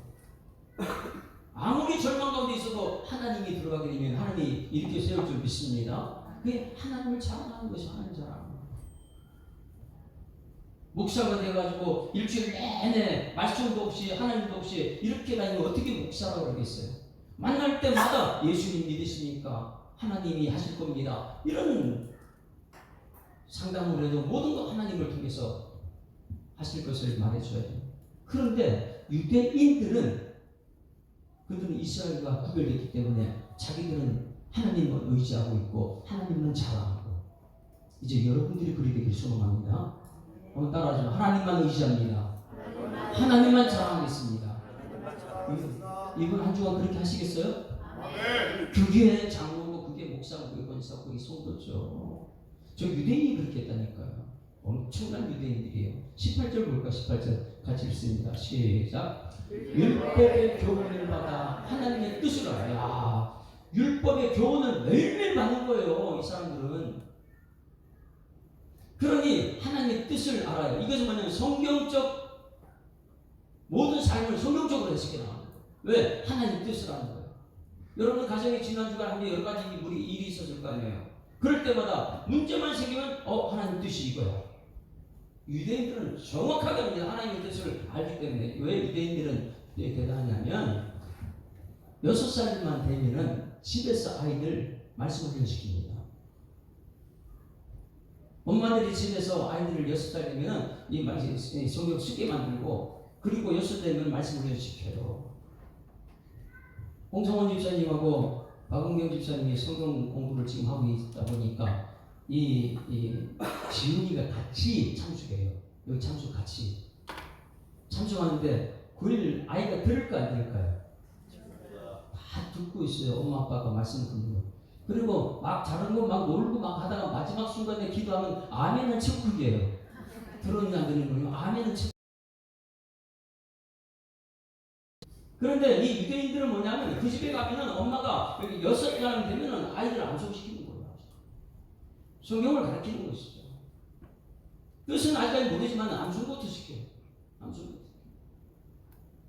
아무리 절망 가운데 있어도 하나님이 들어가게 되면 하나님이 이렇게 세울 줄 믿습니다. 그게 하나님을 자랑하는 것이 하나님 자랑. 목사가 돼가지고 일주일 내내 말씀도 없이 하나님도 없이 이렇게 다니면 어떻게 목사라고 그러겠어요? 만날 때마다 예수님 믿으십니까? 하나님이 하실 겁니다. 이런 상담을 해도 모든 것 하나님을 통해서 하실 것을 말해줘야 돼요. 그런데 유대인들은 그들은 이스라엘과 구별됐기 때문에 자기들은 하나님을 의지하고 있고 하나님만 자랑하고. 이제 여러분들이 그리 되길 소망합니다. 한번 따라하시면 하나님만 의지합니다. 하나님만 자랑하겠습니다. 이번 한 주간 그렇게 하시겠어요? 그게 장로고, 그게 목사고, 그게 권사고, 그게 성도죠. 저 유대인이 그렇게 했다니까요. 엄청난 유대인들이에요. 18절 볼까? 18절 같이 읽습니다. 시작. 율법의 교훈을 받아 하나님의 뜻을 알아. 율법의 교훈을 매일매일 받는 거예요. 이 사람들은. 그러니 하나님의 뜻을 알아요. 이것은 뭐냐면 성경적 모든 삶을 성경적으로 해석해 나가는 거예요. 왜? 하나님 뜻을 아는 거예요. 여러분 가정에 지난주간 한 여러 가지 일이 있었을 거 아니에요. 그럴 때마다 문제만 생기면 하나님 뜻이 이거야. 유대인들은 정확하게 합니다. 하나님의 뜻을 알기 때문에. 왜 유대인들은 대단하냐면 6살만 되면은 집에서 아이들 말씀을 시킵니다. 엄마들이 집에서 아이들을 6살 되면 이 성경 쓰게 만들고, 그리고 6살 되면 말씀을 시켜요. 홍성원 집사님하고 박은경 집사님이 성경 공부를 지금 하고 있다 보니까 이 지훈이가 같이 참석해요. 여기 같이 참석하는데 9일 아이가 들을까 안 들을까요? 다 듣고 있어요. 엄마 아빠가 말씀 듣는 거. 그리고 막 다른 거 막 놀고 막 하다가 마지막 순간에 기도하면 아멘은 척국이에요. 들었는지 안 들었는지 아멘은 척. 그런데 이 유대인들은 뭐냐면 그 집에 가면은 엄마가 여기 6살 되면은 아이들을 암송시키는 거예요. 성경을 가르치는 것이죠. 뜻은 아직까지 모르지만 암송부터 시켜요. 암송부터.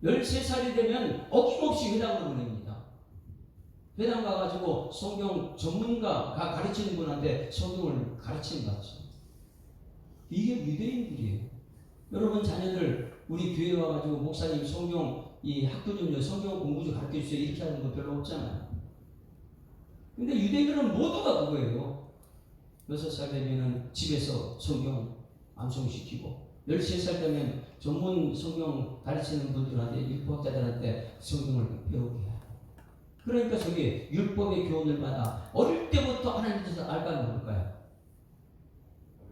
13살이 되면 어김없이 회당으로 보냅니다. 회당 가가지고 성경 전문가가 가르치는 분한테 성경을 가르치는 거죠. 이게 유대인들이에요. 여러분 자녀들 우리 교회 와가지고 목사님 성경 이 학교 좀 성경 공부 좀 가르쳐 주세요 이렇게 하는 거 별로 없잖아요. 근데 유대인들은 모두가 그거예요. 6살 되면은 집에서 성경 암송시키고 13살 되면 전문 성경 가르치는 분들한테 율법학자들한테 성경을 배우게 해요. 그러니까 저기 율법의 교훈을 받아 어릴 때부터 하나님 뜻을 알까요 모를까요?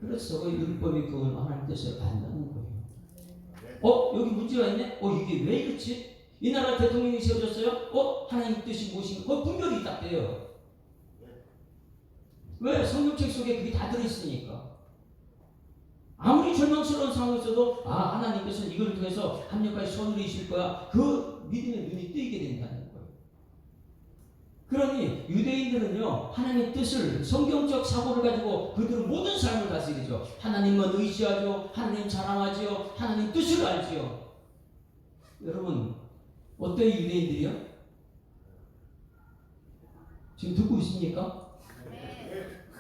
그래서 그 율법의 교훈을 하나님 뜻을 안다는 거예요. 여기 문제가 있네? 이게 왜 이렇지? 이 나라 대통령이 세워졌어요? 하나님 뜻이 무엇인가? 분별이 딱 돼요. 왜? 성경책 속에 그게 다 들어있으니까. 아무리 절망스러운 상황에서도 하나님께서는 이걸 통해서 합력까지 손을 이실 거야. 그 믿음의 눈이 뜨이게 된다는 거예요. 그러니 유대인들은요 하나님의 뜻을 성경적 사고를 가지고 그들은 모든 삶을 다스리죠. 하나님만 의지하죠. 하나님 자랑하지요. 하나님 뜻을 알지요. 여러분 어때요 유대인들이요? 지금 듣고 있습니까?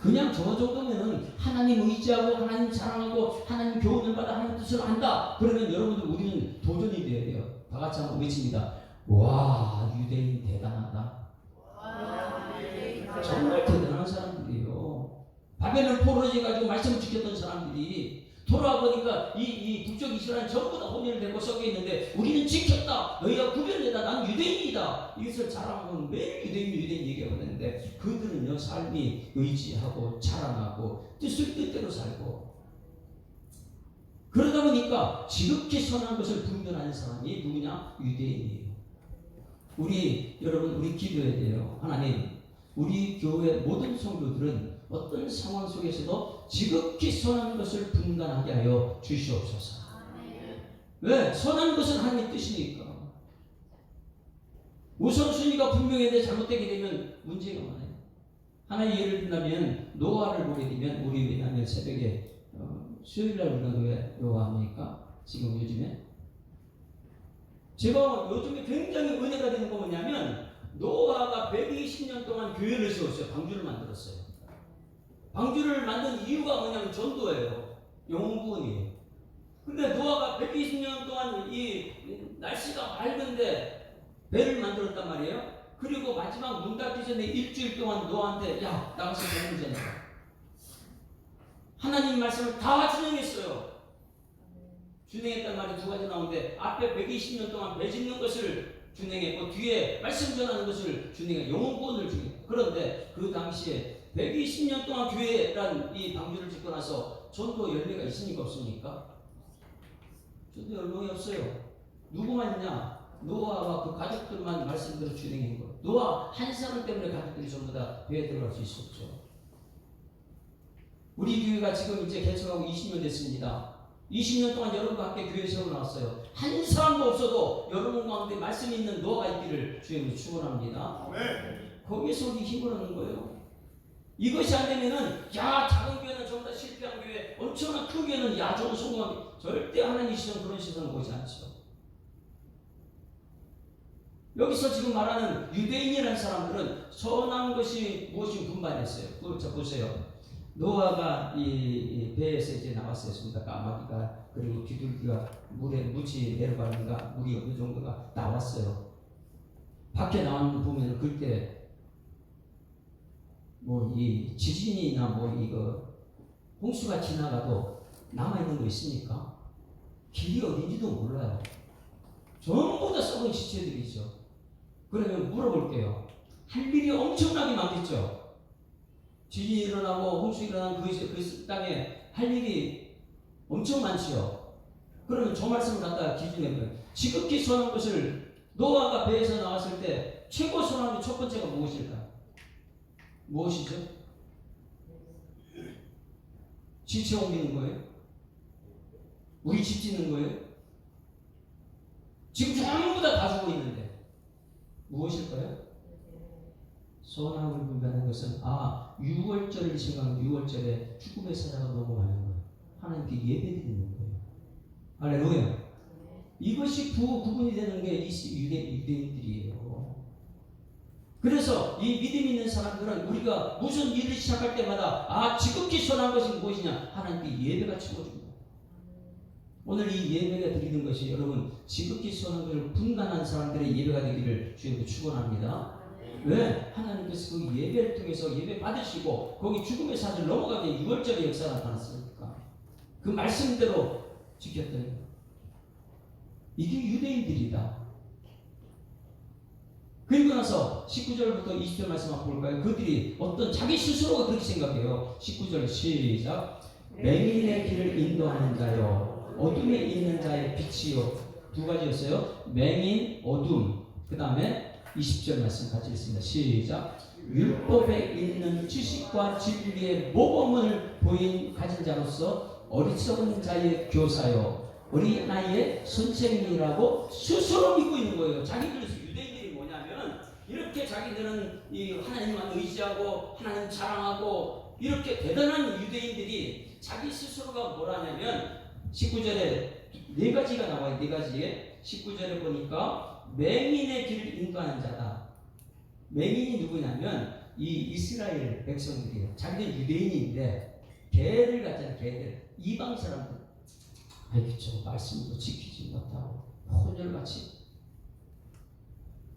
그냥 저 정도면은 하나님 의지하고 하나님 자랑하고 하나님 교훈을 받아 하나님 뜻을 안다. 그러면 여러분들 우리는 도전이 돼야 돼요. 다 같이 한번 외칩니다. 와 유대인 대단하다. 정말 대단한 사람들이에요. 바벨론 포로지 가지고 말씀을 지켰던 사람들이 돌아와 보니까 이 북쪽 이스라엘 전부 다 혼혈되고 섞여 있는데 우리는 지켰다. 너희가 구별되다. 나는 유대인이다. 이것을 자랑하고 매일 유대인 얘기하고 있는데 그들은요 삶이 의지하고 자랑하고 뜻대로 살고 그러다 보니까 지극히 선한 것을 분별하는 사람이 누구냐? 유대인이에요. 여러분 우리 기도해야 돼요. 하나님 우리 교회 모든 성도들은 어떤 상황 속에서도 지극히 선한 것을 분간하게 하여 주시옵소서. 왜? 선한 것은 하나님의 뜻이니까. 우선순위가 분명한데 잘못되게 되면 문제가 많아요. 하나의 예를 든다면 노아를 보게 되면 우리 왜냐하면 새벽에 수요일날 우리가 왜 노아합니까? 지금 요즘에 제가 요즘에 굉장히 은혜가 되는 거 뭐냐면 노아가 120년 동안 교회를 세웠어요. 방주를 만들었어요. 방주를 만든 이유가 뭐냐면 전도예요. 영혼구원이에요. 근데 노아가 120년 동안 이 날씨가 맑은데 배를 만들었단 말이에요. 그리고 마지막 문 닫기 전에 일주일 동안 노아한테 나가서 배를 쟁여. 하나님 말씀을 다 준행했어요. 준행했단 말이 두 가지 나오는데 앞에 120년 동안 배 짓는 것을 준행했고 뒤에 말씀 전하는 것을 준행해 영혼구원을 준행했고 그런데 그 당시에 120년 동안 교회란 이 방주를 짓고 나서 전도 열매가 있습니까 없습니까? 전도 열매가 없어요. 누구만 있냐? 노아와 그 가족들만 말씀대로 준행한 거예요. 노아 한 사람 때문에 가족들이 전부 다 배에 들어갈 수 있었죠. 우리 교회가 지금 이제 개척하고 20년 됐습니다. 20년 동안 여러분과 함께 교회 세워놨어요. 한 사람도 없어도 여러분 가운데 말씀이 있는 노아가 있기를 주님으로 축원합니다. 거기에서 우리 힘을 얻는 거예요. 이것이 안 되면은 작은 교회는 전부 다 실패한 교회, 엄청난 큰 교회는 좋은 성공한 절대 하나님 시선 그런 시선을 보지 않죠. 여기서 지금 말하는 유대인이라는 사람들은 선한 것이 무엇이 분반했어요. 자 보세요. 노아가 이 배에서 이제 나왔었습니다. 까마귀가 그리고 비둘기가 물에 묻이 내려가는가 물이 어느 정도가 나왔어요. 밖에 나왔는 보면 그때 이 지진이나 이거 홍수가 지나가도 남아있는 거 있습니까? 길이 어딘지도 몰라요. 전부 다 썩은 시체들이죠. 그러면 물어볼게요. 할 일이 엄청나게 많겠죠. 지진이 일어나고 홍수 일어나는 그 땅에 할 일이 엄청 많지요. 그러면 저 말씀을 갖다가 기준해보면 지극히 선한 것을 노아가 배에서 나왔을 때 최고 선한 게 첫 번째가 무엇일까요? 무엇이죠? 지체 옮기는 거예요? 우리 집 짓는 거예요? 지금 전부 다 죽어 있는데 무엇일까요? 선악을 분별하는 것은 6월절을 생각하면 6월절에 죽음의 사자가 넘어가는 거예요. 하나님께 예배드리는 거예요. 할렐루야. 이것이 구분이 되는 게 유대인들이에요. 그래서 이 믿음 있는 사람들은 우리가 무슨 일을 시작할 때마다 지극히 선한 것이 무엇이냐? 하나님께 예배가 치워줍니다. 오늘 이 예배가 드리는 것이 여러분 지극히 선한 것을 분간한 사람들의 예배가 되기를 주님께 축원합니다. 왜? 하나님께서 그 예배를 통해서 예배 받으시고 거기 죽음의 사슬 넘어가게 6월절의 역사가 나타났으니까 그 말씀대로 지켰더니 이게 유대인들이다. 그리고 나서 19절부터 20절 말씀 한번 볼까요? 그들이 어떤 자기 스스로가 그렇게 생각해요. 19절 시작. 맹인의 길을 인도하는 자요 어둠에 있는 자의 빛이요. 두 가지였어요. 맹인, 어둠. 그 다음에 20절 말씀 같이 읽습니다. 시작. 율법에 있는 지식과 진리의 모범을 가진 자로서 어리석은 자의 교사요 어린아이의 선생님이라고 스스로 믿고 있는 거예요. 자기들 유대인들이 뭐냐면 이렇게 자기들은 이 하나님만 의지하고 하나님 자랑하고 이렇게 대단한 유대인들이 자기 스스로가 뭐라냐면 19절에 네 가지가 나와요. 네 가지에 19절에 보니까 맹인의 길을 인도하는 자다. 맹인이 누구냐면 이 이스라엘 백성들이에요. 자기들 유대인인데 개를 갖잖아요. 개들. 이방 사람들. 아이 그쵸. 말씀도 지키지 못하고 혼혈같이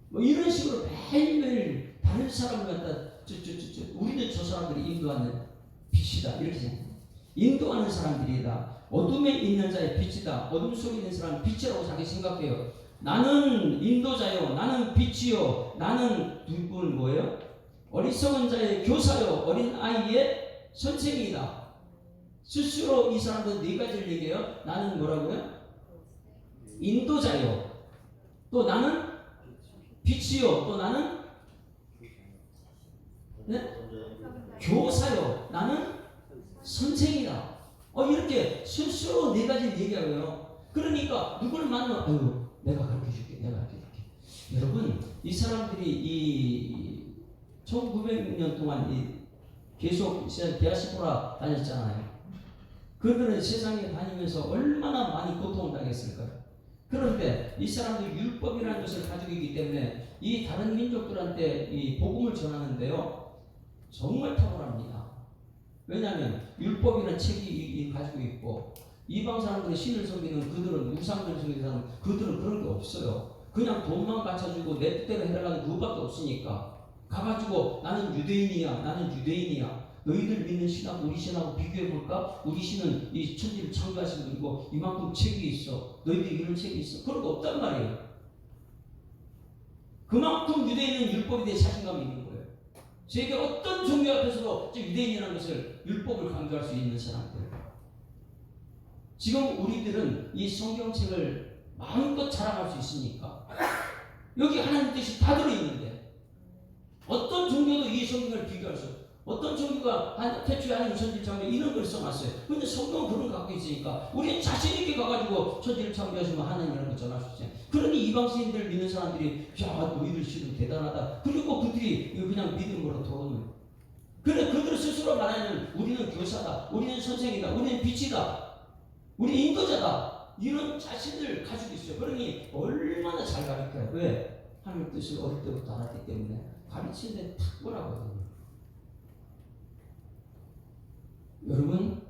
뭐 이런 식으로 매일매일 다른 사람을 갖다 우리는 저 사람들이 인도하는 빛이다. 이렇게 생각해요. 인도하는 사람들이다. 어둠에 있는 자의 빛이다. 어둠 속에 있는 사람은 빛이라고 자기 생각해요. 나는 인도자요. 나는 빛이요. 나는 누구는 뭐예요? 어리석은 자의 교사요. 어린 아이의 선생이다. 스스로 이 사람들 네 가지를 얘기해요. 나는 뭐라고요? 인도자요. 또 나는 빛이요. 또 나는 네? 교사요. 나는 선생이다. 이렇게 스스로 네 가지를 얘기하고요. 그러니까 누구를 만나면 아유 내가 가르쳐줄게. 내가 가르쳐줄게. 여러분 이 사람들이 이 1900년 동안 계속 디아스포라 다녔잖아요. 그들은 세상에 다니면서 얼마나 많이 고통을 당했을까요? 그런데 이 사람들 율법이라는 것을 가지고 있기 때문에 이 다른 민족들한테 이 복음을 전하는데요 정말 탁월합니다. 왜냐하면 율법이라는 책이 가지고 있고 이방 사람들이 신을 섬기는 그들은 우상들 섬기는 사람 그들은 그런 게 없어요. 그냥 돈만 갖춰주고 내 뜻대로 해라는 그것밖에 없으니까 가가지고 나는 유대인이야. 나는 유대인이야. 너희들 믿는 신하고 우리 신하고 비교해볼까? 우리 신은 이 천지를 창조하신 분이고 이만큼 책이 있어. 너희들 이런 책이 있어. 그런 거 없단 말이에요. 그만큼 유대인은 율법에 대해 자신감이 있는 거예요. 세계 어떤 종교 앞에서도 유대인이라는 것을 율법을 강조할 수 있는 사람들. 지금 우리들은 이 성경책을 마음껏 자랑할 수 있으니까 여기 하나님 뜻이 다 들어있는데 어떤 종교도 이 성경을 비교할 수 없어요. 어떤 종교가 태초에 하나님 천지를 창조 이런 걸 써놨어요. 근데 성경은 그런 거 갖고 있으니까 우리는 자신있게 가가지고 천지를 창조하시면 하나님이라는 걸 전할 수 있어요. 그러니 이방신들을 믿는 사람들이 야 너희들 신은 대단하다. 그리고 그들이 그냥 믿음으로 도는 그래 그들 스스로 말하는 우리는 교사다. 우리는 선생이다. 우리는 빛이다. 우리 인도자다. 이런 자신을 가지고 있어요. 그러니 얼마나 잘 가르쳐요. 왜? 하나님 뜻을 어릴 때부터 알았기 때문에 가르치는데 탁월하거든요. 여러분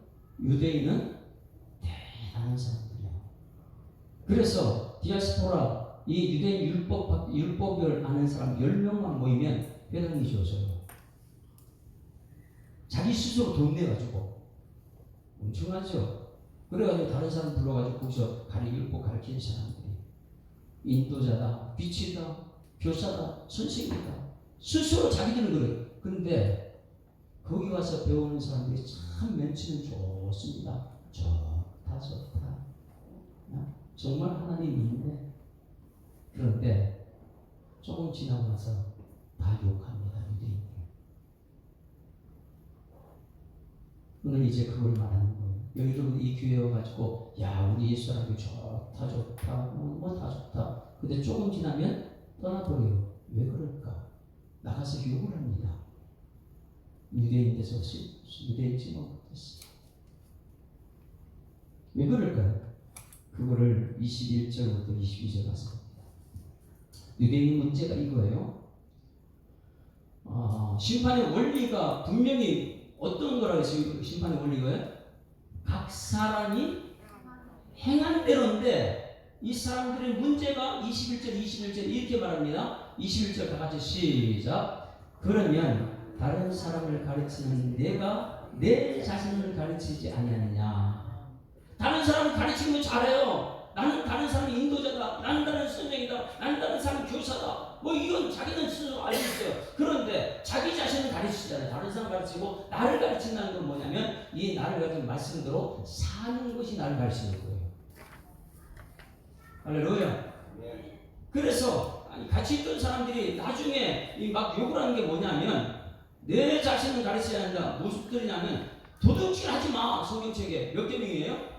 유대인은 대단한 사람들이에요. 그래서 디아스포라 이 유대인 율법을 아는 사람 10명만 모이면 회당이 지어져요. 자기 스스로 돈 내가지고 엄청나죠. 그래가지고 다른 사람 불러가지고 거기서 율법 가르치는 사람들이 인도자다, 빛이다, 교사다, 선생이다. 스스로 자기들은 그래요. 그런데 거기 와서 배우는 사람들이 참 멘트는 좋습니다. 좋다. 정말 하나님이 있네. 그런데 조금 지나고 나서 다 욕합니다. 유대인들. 오늘 이제 그걸 말하는 거예요. 여러분 이 교회에 와가지고 야 우리 예수라고 좋다 뭐 다 좋다. 근데 조금 지나면 떠나버려요. 왜 그럴까? 나가서 욕을 합니다. 유대인 돼서 유대인지 못했어. 왜 그럴까요? 그거를 21절부터 22절 가서 유대인 문제가 이거예요. 심판의 원리가 분명히 어떤 거라고 했어요? 심판의 원리가요? 각 사람이 행한 대로인데 이 사람들의 문제가 21절, 21절 이렇게 말합니다. 21절 다 같이 시작. 그러면 다른 사람을 가르치는 내가 내 자신을 가르치지 아니하느냐. 다른 사람을 가르치는 거 잘해요. 나는 다른 사람의 인도자다. 나는 다른 선생이다. 나는 다른 사람 교사다. 뭐 이건 자기는 스스로 알고 있어요. 그런데 자기 자신을 가르치잖아요. 다른 사람 가르치고 나를 가르친다는 건 뭐냐면 이 나를 가르치는 말씀대로 사는 것이 나를 가르치는 거예요. 할렐루야. 그래서 같이 있던 사람들이 나중에 막 욕을 하는 게 뭐냐면 내 자신을 가르쳐야 한다. 무슨 뜻이냐면 도둑질 하지 마. 성경책에 몇 계명이에요?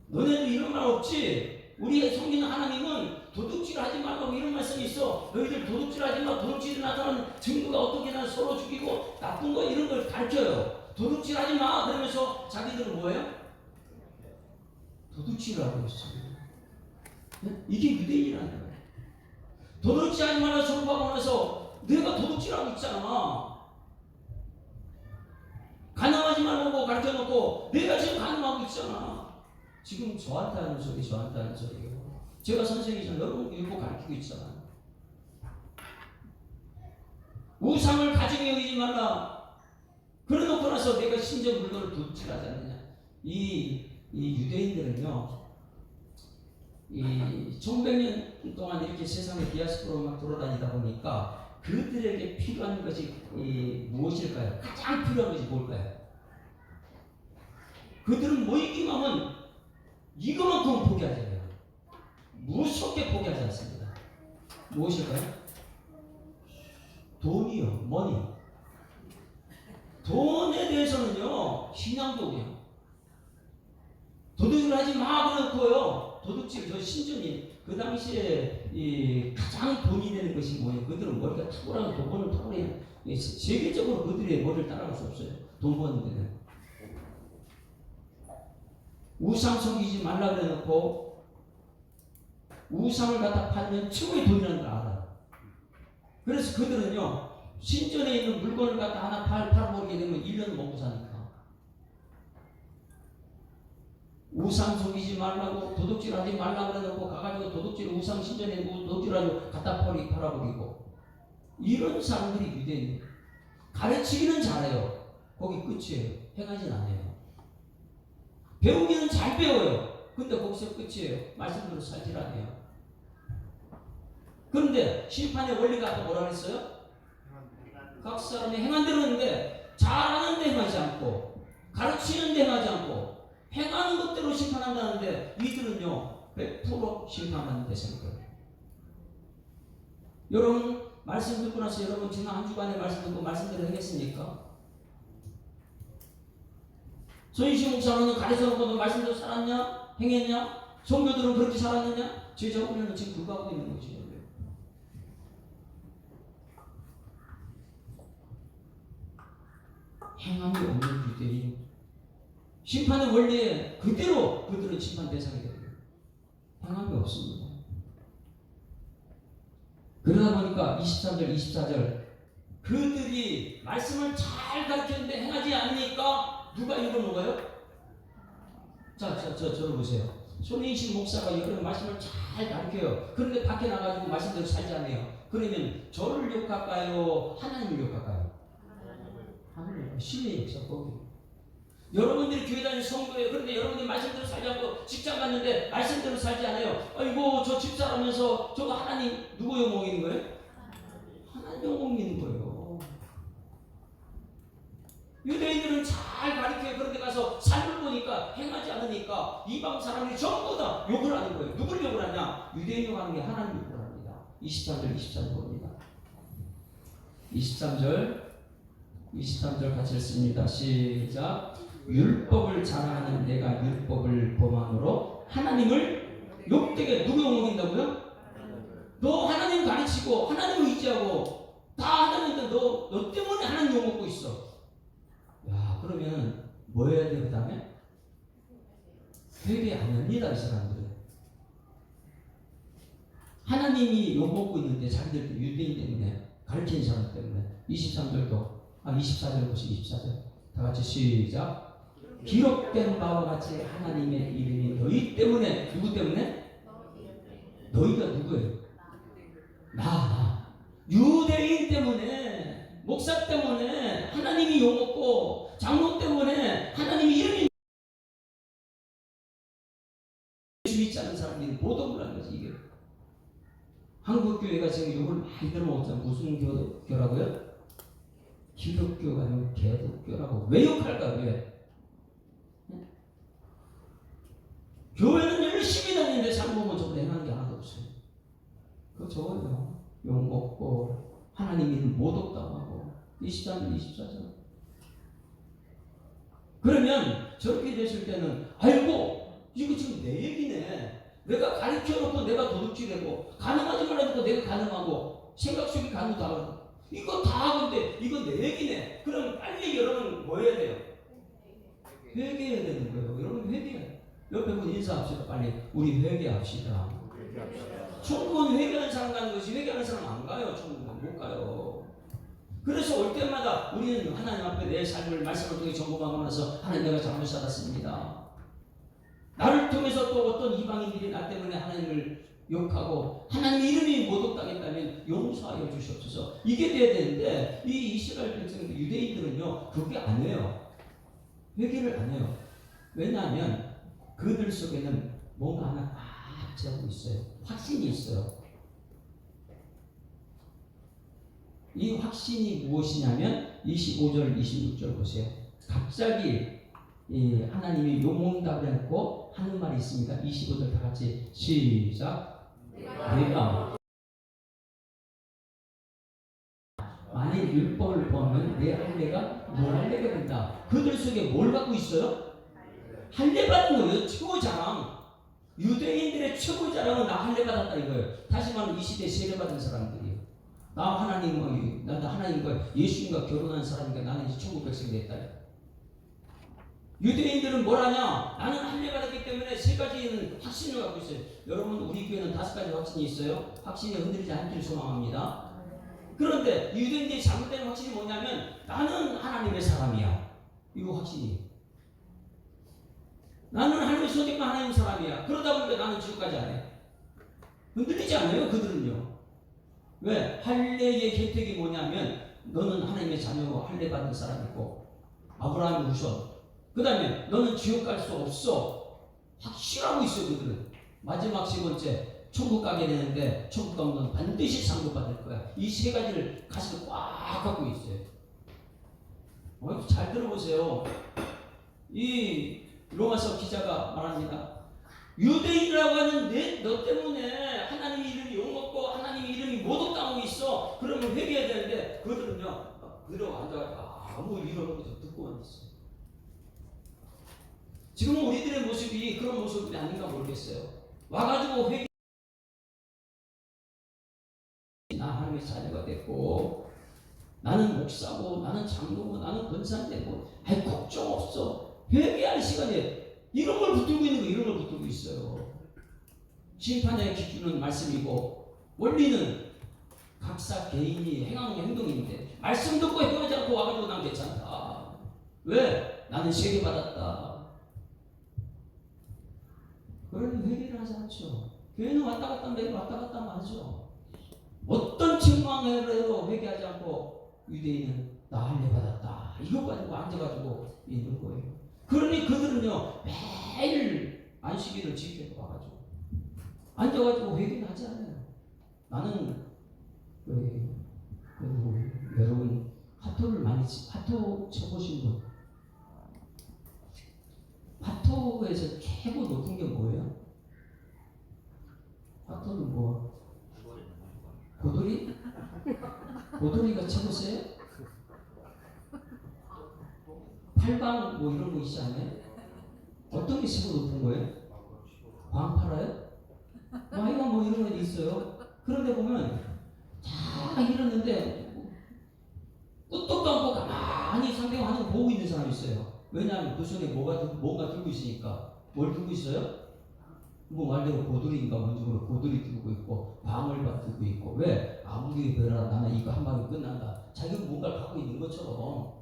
너네도 이런 말 없지? 우리의 섬기는 하나님은 도둑질 하지 말라고 이런 말씀이 있어. 너희들 도둑질 하지 마. 도둑질이 나타나는 증거가 어떻게 나 서로 죽이고 나쁜 거 이런 걸 가르쳐요. 도둑질 하지 마. 그러면서 자기들은 뭐예요? 도둑질을 하고 있어요. 이게 유대인이라는 거예요. 도둑질 하지 말라 졸업하고 나서 내가 도둑질하고 있잖아. 가늠하지 말라고 가르쳐놓고 내가 지금 가늠하고 있잖아. 지금 저한테 하는 소리, 저한테 하는 소리예요. 제가 선생님이잖아요. 여러분 일부 가르치고 있잖아요. 우상을 가정에 여기지 말라. 그래놓고 나서 내가 신전 물건을 도둑질하지 않느냐. 이 유대인들은요, 이 1100년 동안 이렇게 세상에 디아스포라로 막 돌아다니다 보니까 그들에게 필요한 것이 무엇일까요? 가장 필요한 것이 뭘까요? 그들은 모이기만 하면 이거만큼은 포기하지 않아요. 무섭게 포기하지 않습니다. 무엇일까요? 돈이요, 머니. 돈에 대해서는요, 신앙독이에요. 도둑질 하지 마 그래놓고요. 도둑질, 저 신전이 그 당시에 가장 돈이 되는 것이 뭐예요? 그들은 머리가 탁월하고 돈을 탁월해요. 세계적으로 그들의 머리를 따라갈 수 없어요. 돈 버는 데는. 우상 섬기지 말라 그래놓고 우상을 갖다 팔면 최고의 돈이라는 걸 알아요. 그래서 그들은요, 신전에 있는 물건을 갖다 하나 팔아버리게 되면 1년 먹고 사니까. 우상 속이지 말라고 도둑질하지 말라고 그래놓고 가가지고 도둑질 우상 신전에 도둑질하고 갖다 팔아버리고. 이런 사람들이 유대인이에요. 가르치기는 잘해요. 거기 끝이에요. 행하진 않아요. 배우기는 잘 배워요. 근데 거기서 끝이에요. 말씀대로 살질 않아요. 그런데 심판의 원리가 아까 뭐라 그랬어요? 각 사람이 행한 대로 했는데 잘하는 데 행하지 않고 가르치는 데 행하지 않고 행하는 것대로 심판한다는데 이들은요 100% 심판하는 대상이거든요. 여러분 말씀 듣고 나서 여러분 지난 한 주간에 말씀 듣고 말씀대로 행했습니까? 손희시 목사는 가르쳐놓고도 말씀대로 살았냐? 행했냐? 성도들은 그렇게 살았느냐? 제자 우리는 지금 불구하고 있는 거지. 행함이 없는 유대인. 심판의 원리에 그대로 그들은 심판 대상이 됩니다. 행함이 없습니다. 그러다 보니까 23절, 24절 그들이 말씀을 잘 가르쳤는데 행하지 않으니까 누가 이러는 거예요? 저를 보세요. 손희신 목사가 여러 말씀을 잘 가르쳐요. 그런데 밖에 나가지고 말씀대로 살지 않아요. 그러면 저를 욕할까요? 하나님을 욕할까요? 하나님, 신의 역사 거기. 여러분들이 교회 다니는 성도예요. 그런데 여러분들이 말씀대로 살지 않고 직장 갔는데 말씀대로 살지 않아요. 아이고 저 집사라면서 저거 하나님 누구 욕먹이는 거예요? 하나님 욕먹이는 거예요. 유대인들은 잘 가르쳐요. 그런데 가서 삶을 보니까 행하지 않으니까 이방 사람들이 전부 다 욕을 하는 거예요. 누굴 욕을 하냐? 유대인 욕하는 게 하나님 욕을 합니다. 23절 24절 봅니다. 23절 같이 읽습니다. 시작. 율법을 자랑하는 내가 율법을 범함으로 하나님을 욕되게 누구 욕먹인다고요? 너 하나님 가르치고 하나님을 의지하고 다 하나님인데 너 때문에 하나님 욕먹고 있어. 야, 그러면 뭐 해야 돼? 그 다음에 회개 안 합니다. 이 사람들은 하나님이 욕먹고 있는데 자기들 유대인 때문에 가르치는 사람 때문에. 24절 보시. 24절 다 같이 시작. 기록된 바와 같이 하나님의 이름이 너희 때문에. 누구 때문에? 너희가 누구예요? 유대인 때문에, 목사 때문에 하나님이 욕먹고, 장로 때문에 하나님이 이름이 예수 믿지 않는 사람들이 모독을 하는 거지. 이게 한국 교회가 지금 욕을 많이 들어먹었잖아. 무슨 교라고요? 기독교가 아니고 개독교라고. 왜 욕할까? 왜? 교회는 열심히 다니는데 장로는 저번에 행하는 게 하나도 없어요. 그거 저거예요. 욕먹고 하나님 이름 모독당하고 23절 24절. 그러면 저렇게 됐을 때는 아이고 이거 지금 내 얘기네. 내가 가르쳐놓고 내가 도둑질하고 가능하지 말라놓고 내가 가능하고 생각 속에 가능하고 이거 다 하는데 이건 내 얘기네. 그럼 빨리 여러분 뭐 해야 돼요? 회개해야 되는 거예요. 여러분 회개해. 옆에 분 인사합시다. 빨리 우리 회개합시다. 천국은 회개하는 사람 가는 것이 회개하는 사람 안 가요. 천국은 못 가요. 그래서 올 때마다 우리는 하나님 앞에 내 삶을 말씀을 통해 점검하고 나서 하나님 내가 잘못 살았습니다. 나를 통해서 또 어떤 이방인들이 나 때문에 하나님을 욕하고 하나님 이름이 모독당했다면 용서하여 주시옵소서. 이게 돼야 되는데 이 이스라엘 백성들 유대인들은요 그게 안 해요. 회개를 안 해요. 왜냐하면 그들 속에는 뭔가 하나 딱 채우고 있어요. 확신이 있어요. 이 확신이 무엇이냐면 25절 26절 보세요. 갑자기 이 하나님이 요몽답을 했고 하는 말이 있습니다. 25절 다 같이 시작. 내가 만일 율법을 보면 내 할례가 뭘 할례가 된다. 그들 속에 뭘 갖고 있어요? 할례 받은 거예요. 최고 자랑. 유대인들의 최고 자랑은 나 할례 받았다 이거예요. 다시 말하면 이 시대에 세례 받은 사람들이에요. 나 하나님과 예수님과 결혼한 사람이니까 나는 이제 천국 백성이 됐다. 유대인들은 뭘 하냐? 나는 할례 받았기 때문에 세 가지는 확신을 갖고 있어요. 여러분 우리 교회는 5가지 확신이 있어요. 확신이 흔들리지 않기를 소망합니다. 그런데 유대인들이 잘못된 확신이 뭐냐면 나는 하나님의 사람이야. 이거 확신이. 나는 하나님의 소집만 하나님 사람이야. 그러다 보니까 나는 지옥까지 안 해. 흔들리지 않아요. 그들은요. 왜? 할례의 혜택이 뭐냐면 너는 하나님의 자녀고 할례 받은 사람이고 아브라함의 후손. 그 다음에 너는 지옥 갈 수 없어. 확실하고 있어요. 그들은. 마지막 세 번째 천국 가게 되는데 천국 가면 넌 반드시 상급받을 거야. 이 세 가지를 가슴에 꽉 갖고 있어요. 잘 들어보세요. 이 로마서 기자가 말합니다. 유대인이라고 하는 너 때문에 하나님 이름이 욕먹고 하나님 이름이 모독당하고 있어. 그러면 회개해야 되는데 그들은요 그러고 앉아가지고 아무 일 없는 듣고만 있어요. 지금 우리들의 모습이 그런 모습이 아닌가 모르겠어요. 와가지고 회개 나 하나님의 자녀가 됐고 나는 목사고 나는 장로고 나는 권사되고 아이 걱정 없어. 회개할 시간에 이런 걸 붙들고 있는 거 이런 걸 붙들고 있어요. 심판의 기준은 말씀이고 원리는 각사 개인이 행하는 행동인데 말씀 듣고 행하지 않고 와가지고 난 괜찮다. 왜? 나는 세계 받았다. 그러니 회개를 하지 않죠. 교회는 왔다 갔다 매일 왔다 갔다 하죠. 어떤情況을 해도 회개하지 않고 유대인은 나 할례 받았다. 이거 가지고 앉아가지고 있는 거예요. 그러니 그들은요 매일 안식일을 지키고 와가지고 앉아가지고 회개는 하지 않아요. 나는 여러분 화토를 많이 화토 쳐보신 분 화토에서 최고 높은 게 뭐예요? 화토는 뭐 고돌이? 고돌이가 최고 세요? 팔방 뭐 이런 거 있지 않아요? 어떤 게 최고 높은 거예요? 광 팔아요? 이건 뭐 이런 거 있어요. 그런데 보면 다 이러는데 끄떡도 않고 가만히 상대방 하는 거 보고 있는 사람이 있어요. 왜냐하면 그 손에 뭔가 들고 있으니까. 뭘 들고 있어요? 뭐 말대로 고돌이인가 뭔지 모르고 고돌이 들고 있고 방을 들고 있고. 왜? 아무리 배라 나는 이거 한 방에 끝난다. 자기가 뭔가를 갖고 있는 것처럼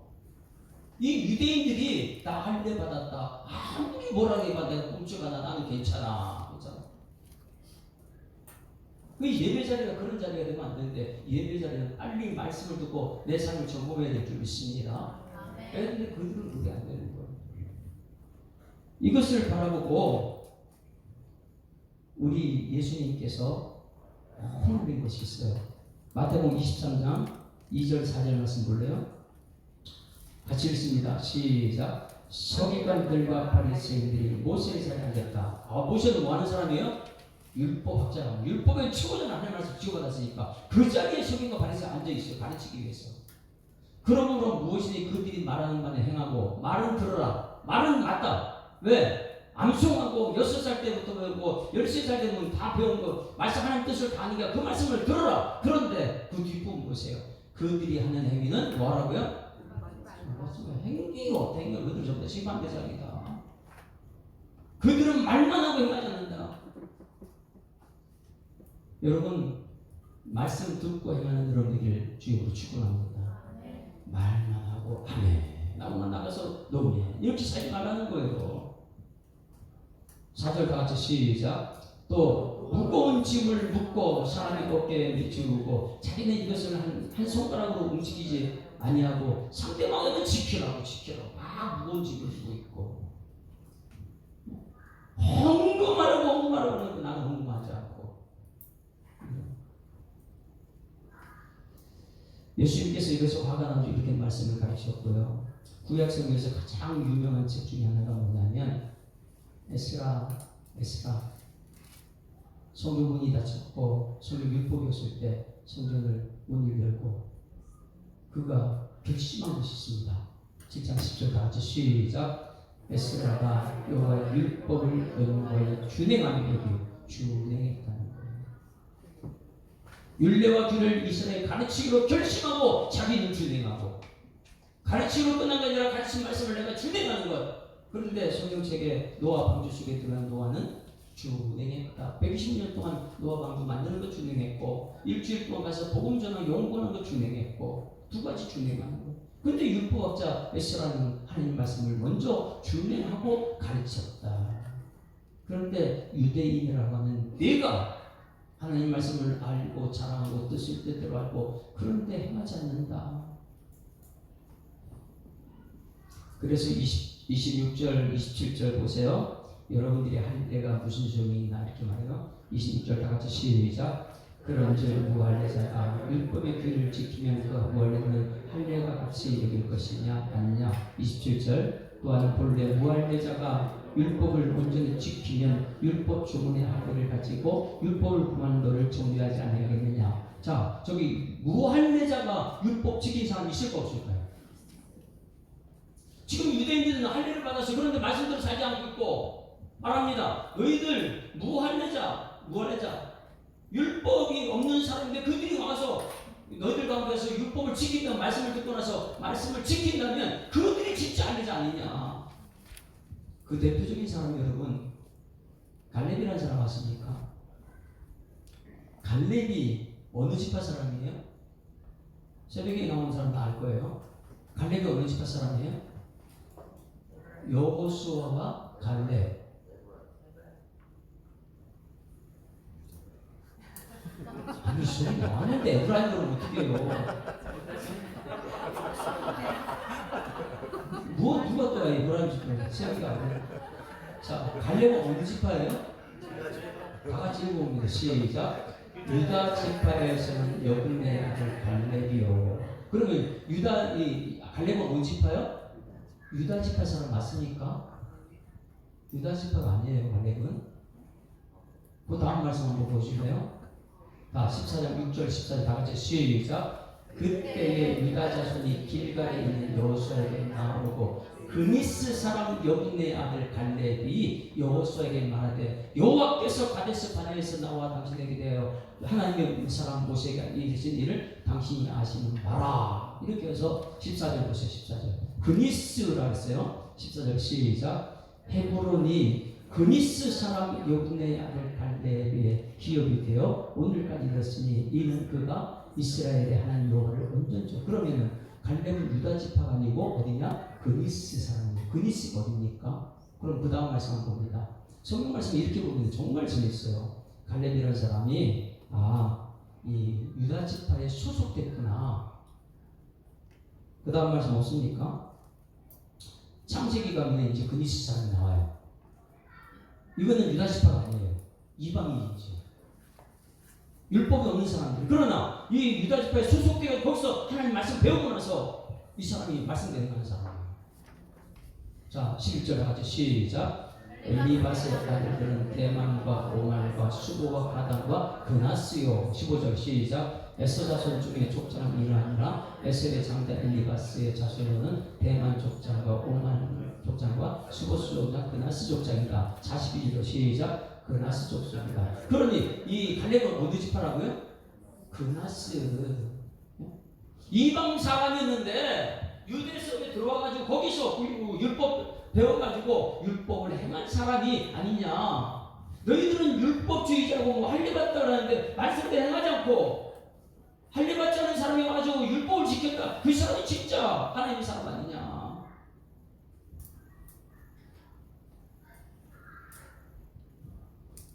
이 유대인들이 나 할례 받았다. 아무리 뭐라 해봐 내가 꼼짝하나 나는 괜찮아. 그 예배 자리가 그런 자리가 되면 안 되는데 예배 자리는 빨리 말씀을 듣고 내 삶을 점검해야 될 줄 믿습니다. 그런데 그들은 그게 안 되는 거예요. 이것을 바라보고 우리 예수님께서 해놓은 것이 있어요. 마태복음 23장 2절 4절 말씀 볼래요? 같이 읽습니다. 시작. 서기관들과 바리새인들이 모세의 자리에 앉았다. 모세는 뭐 하는 사람이에요? 율법학자라고. 율법의 최고전 하나님 말씀 지어받았으니까 그 자리에 서기관과 바리새인 앉아 있어요. 가르치기 위해서. 그러므로 무엇이니 그들이 말하는 바는 행하고 말은 들어라. 말은 맞다. 왜? 암송하고 6살 때부터 배우고 13살 되면 다 배운 거 말씀 하나님 뜻을 다 아니까 그 말씀을 들어라. 그런데 그 뒷부분 보세요. 그들이 하는 행위는 뭐라고요? 행위요. 행위가 그들 전부 다 심판 대상이다. 그들은 말만 하고 행하지 않는다. 여러분 말씀 듣고 행하는 여러분에게 주님으로 축원합니다. 말만 하고 아멘 나무만 나가서 너무해 이렇게 살지 말라는 거예요. 4절 다 같이 시작. 또 무거운 짐을 묻고 사람이 걷게 미치고 자기는 이것을 한 손가락으로 움직이지 아니하고 상대방을 지키라고 막 무거운 짐을 지고 있고 헌금하라고 하는데 나는 헌금하지 않고. 예수님께서 이것을 화가 나서 이렇게 말씀을 가르치셨고요. 구약성경에서 가장 유명한 책 중에 하나가 뭐냐면 에스라 성경문이 닫혔고 성경 율법이 없을 때 성경을 문을 열고 그가 결심한 것이 있습니다. 7장 10절 다 같이 시작. 에스라가 여호와의 율법을 연구하여 준행하는 것이 준행했다는 거예요. 율례와 규를 이스라엘에 가르치기로 결심하고 자기는 준행하고 가르치기로 끝난 게 아니라 가르친 말씀을 내가 준행하는 것. 그런데 성경책에 노아 방주 속에 들어간 노아는 준행했다. 120년 동안 노아 방주 만드는 것 준행했고 일주일 동안 가서 복음 전하고 연구하는 것 준행했고 두 가지 준행하는 것. 근데 율법학자 에스라는 하나님 말씀을 먼저 준행하고 가르쳤다. 그런데 유대인이라고 하는 내가 하나님 말씀을 알고 자랑하고 뜻을 뜻대로 알고 그런데 행하지 않는다. 그래서 26절 27절 보세요. 여러분들이 할 때가 무슨 소용이 있나 이렇게 말해요. 26절 다 같이 시작. 그런즉 무할례자가 율법의 규를 지키면 그 무할례는 할례가 같이 여길 것이냐 아니냐. 27절 또한 본래 무할례자가 율법을 온전히 지키면 율법 조문의 할례를 가지고 율법을 금하는 너를 정죄하지 않겠느냐. 자, 저기 무할례자가 율법 지킨 사람 있을까 없을까요? 지금 유대인들은 할례를 받아서 그런데 말씀대로 살지 않고 있고 말합니다. 너희들 무할례자 율법이 없는 사람인데 그들이 와서 너희들 가운데서 율법을 지킨다는 말씀을 듣고 나서 말씀을 지킨다면 그들이 진짜 할례자 아니냐. 그 대표적인 사람이 여러분 갈렙이라는 사람 아십니까? 갈렙이 어느 지파 사람이에요? 새벽에 나온 사람 다 알 거예요. 갈렙이 어느 지파 사람이에요? 여호수아와 갈렙. 아니 소리 나는데 에브라임으로 어떻게 해요? 누가 또 에브라임 지파 시작이 안 돼. 자, 갈렙은 어느 지파예요? 다 같이 읽어봅니다. 시작. 유다 지파에서는 여분의 아들 갈렙이요. 그러면 갈렙은 어느 지파요? 유다 지파 사람 맞습니까? 유다 지파가 아니에요. 갈렙은. 그 다음 말씀 한번 보실래요? 다 14장 6절 14절 다 같이 시작. 그때에 유다 자손이 길갈에 있는 여호수아에게 나오고 그니스 사람 여분의 아들 갈렙이 여호수아에게 말하되 여호와께서 가데스 바네에서 나와 당신에게 대하여 하나님의 사람 모세에게 이르신 일을 당신이 아시는 바라. 이렇게 해서 14절 보세요. 14절 그니스라 했어요. 14절 시작. 헤브론이 그니스 사람 여분의 아들 갈렙의 기업이 되어 오늘까지 이르렀으니 이는 그가 이스라엘의 하나님 여호와를 온전히. 그러면은 갈렙은 유다 지파가 아니고 어디냐? 그니스 사람이에요. 그니스가 어디입니까? 그럼 그 다음 말씀 한번 봅니다. 성경 말씀이 이렇게 보면 정말 재밌어요. 갈렙이라는 사람이 이 유다 지파에 소속됐구나. 그 다음 말씀 없습니까? 창세기 가면 이제 그니스 사람이 나와요. 이거는 유다 지파가 아니에요. 이방인이죠. 율법이 없는 사람들. 그러나 이 유다 지파에 소속되어 거기서 하나님 말씀 배우고 나서 이 사람이 말씀 대행하는 사람이에요. 자, 11절 같이 시작. 엘리바스의 아들들은 대만과 오말과 수보와 가단과 그나스요. 15절 시작. 에서 자손 중에 족장은 이러하니라. 에셀의 장자 엘리바스의 자손은 대만 족장과 오말 족장과 수보 족장 그나스 족장이다. 42절 시작. 그나스 족장이다. 그러니 이 갈렙은 어디 지파라고요? 그나스. 이방 사람이었는데 유대 속에 들어와가지고 거기서 그리고 율법 배워가지고 율법을 행한 사람이 아니냐. 너희들은 율법주의자고 뭐 할례받다 그러는데 말씀대로 행하지 않고 할례받지 않은 사람이 와가지고 율법을 지켰다. 그 사람이 진짜 하나님의 사람 아니냐.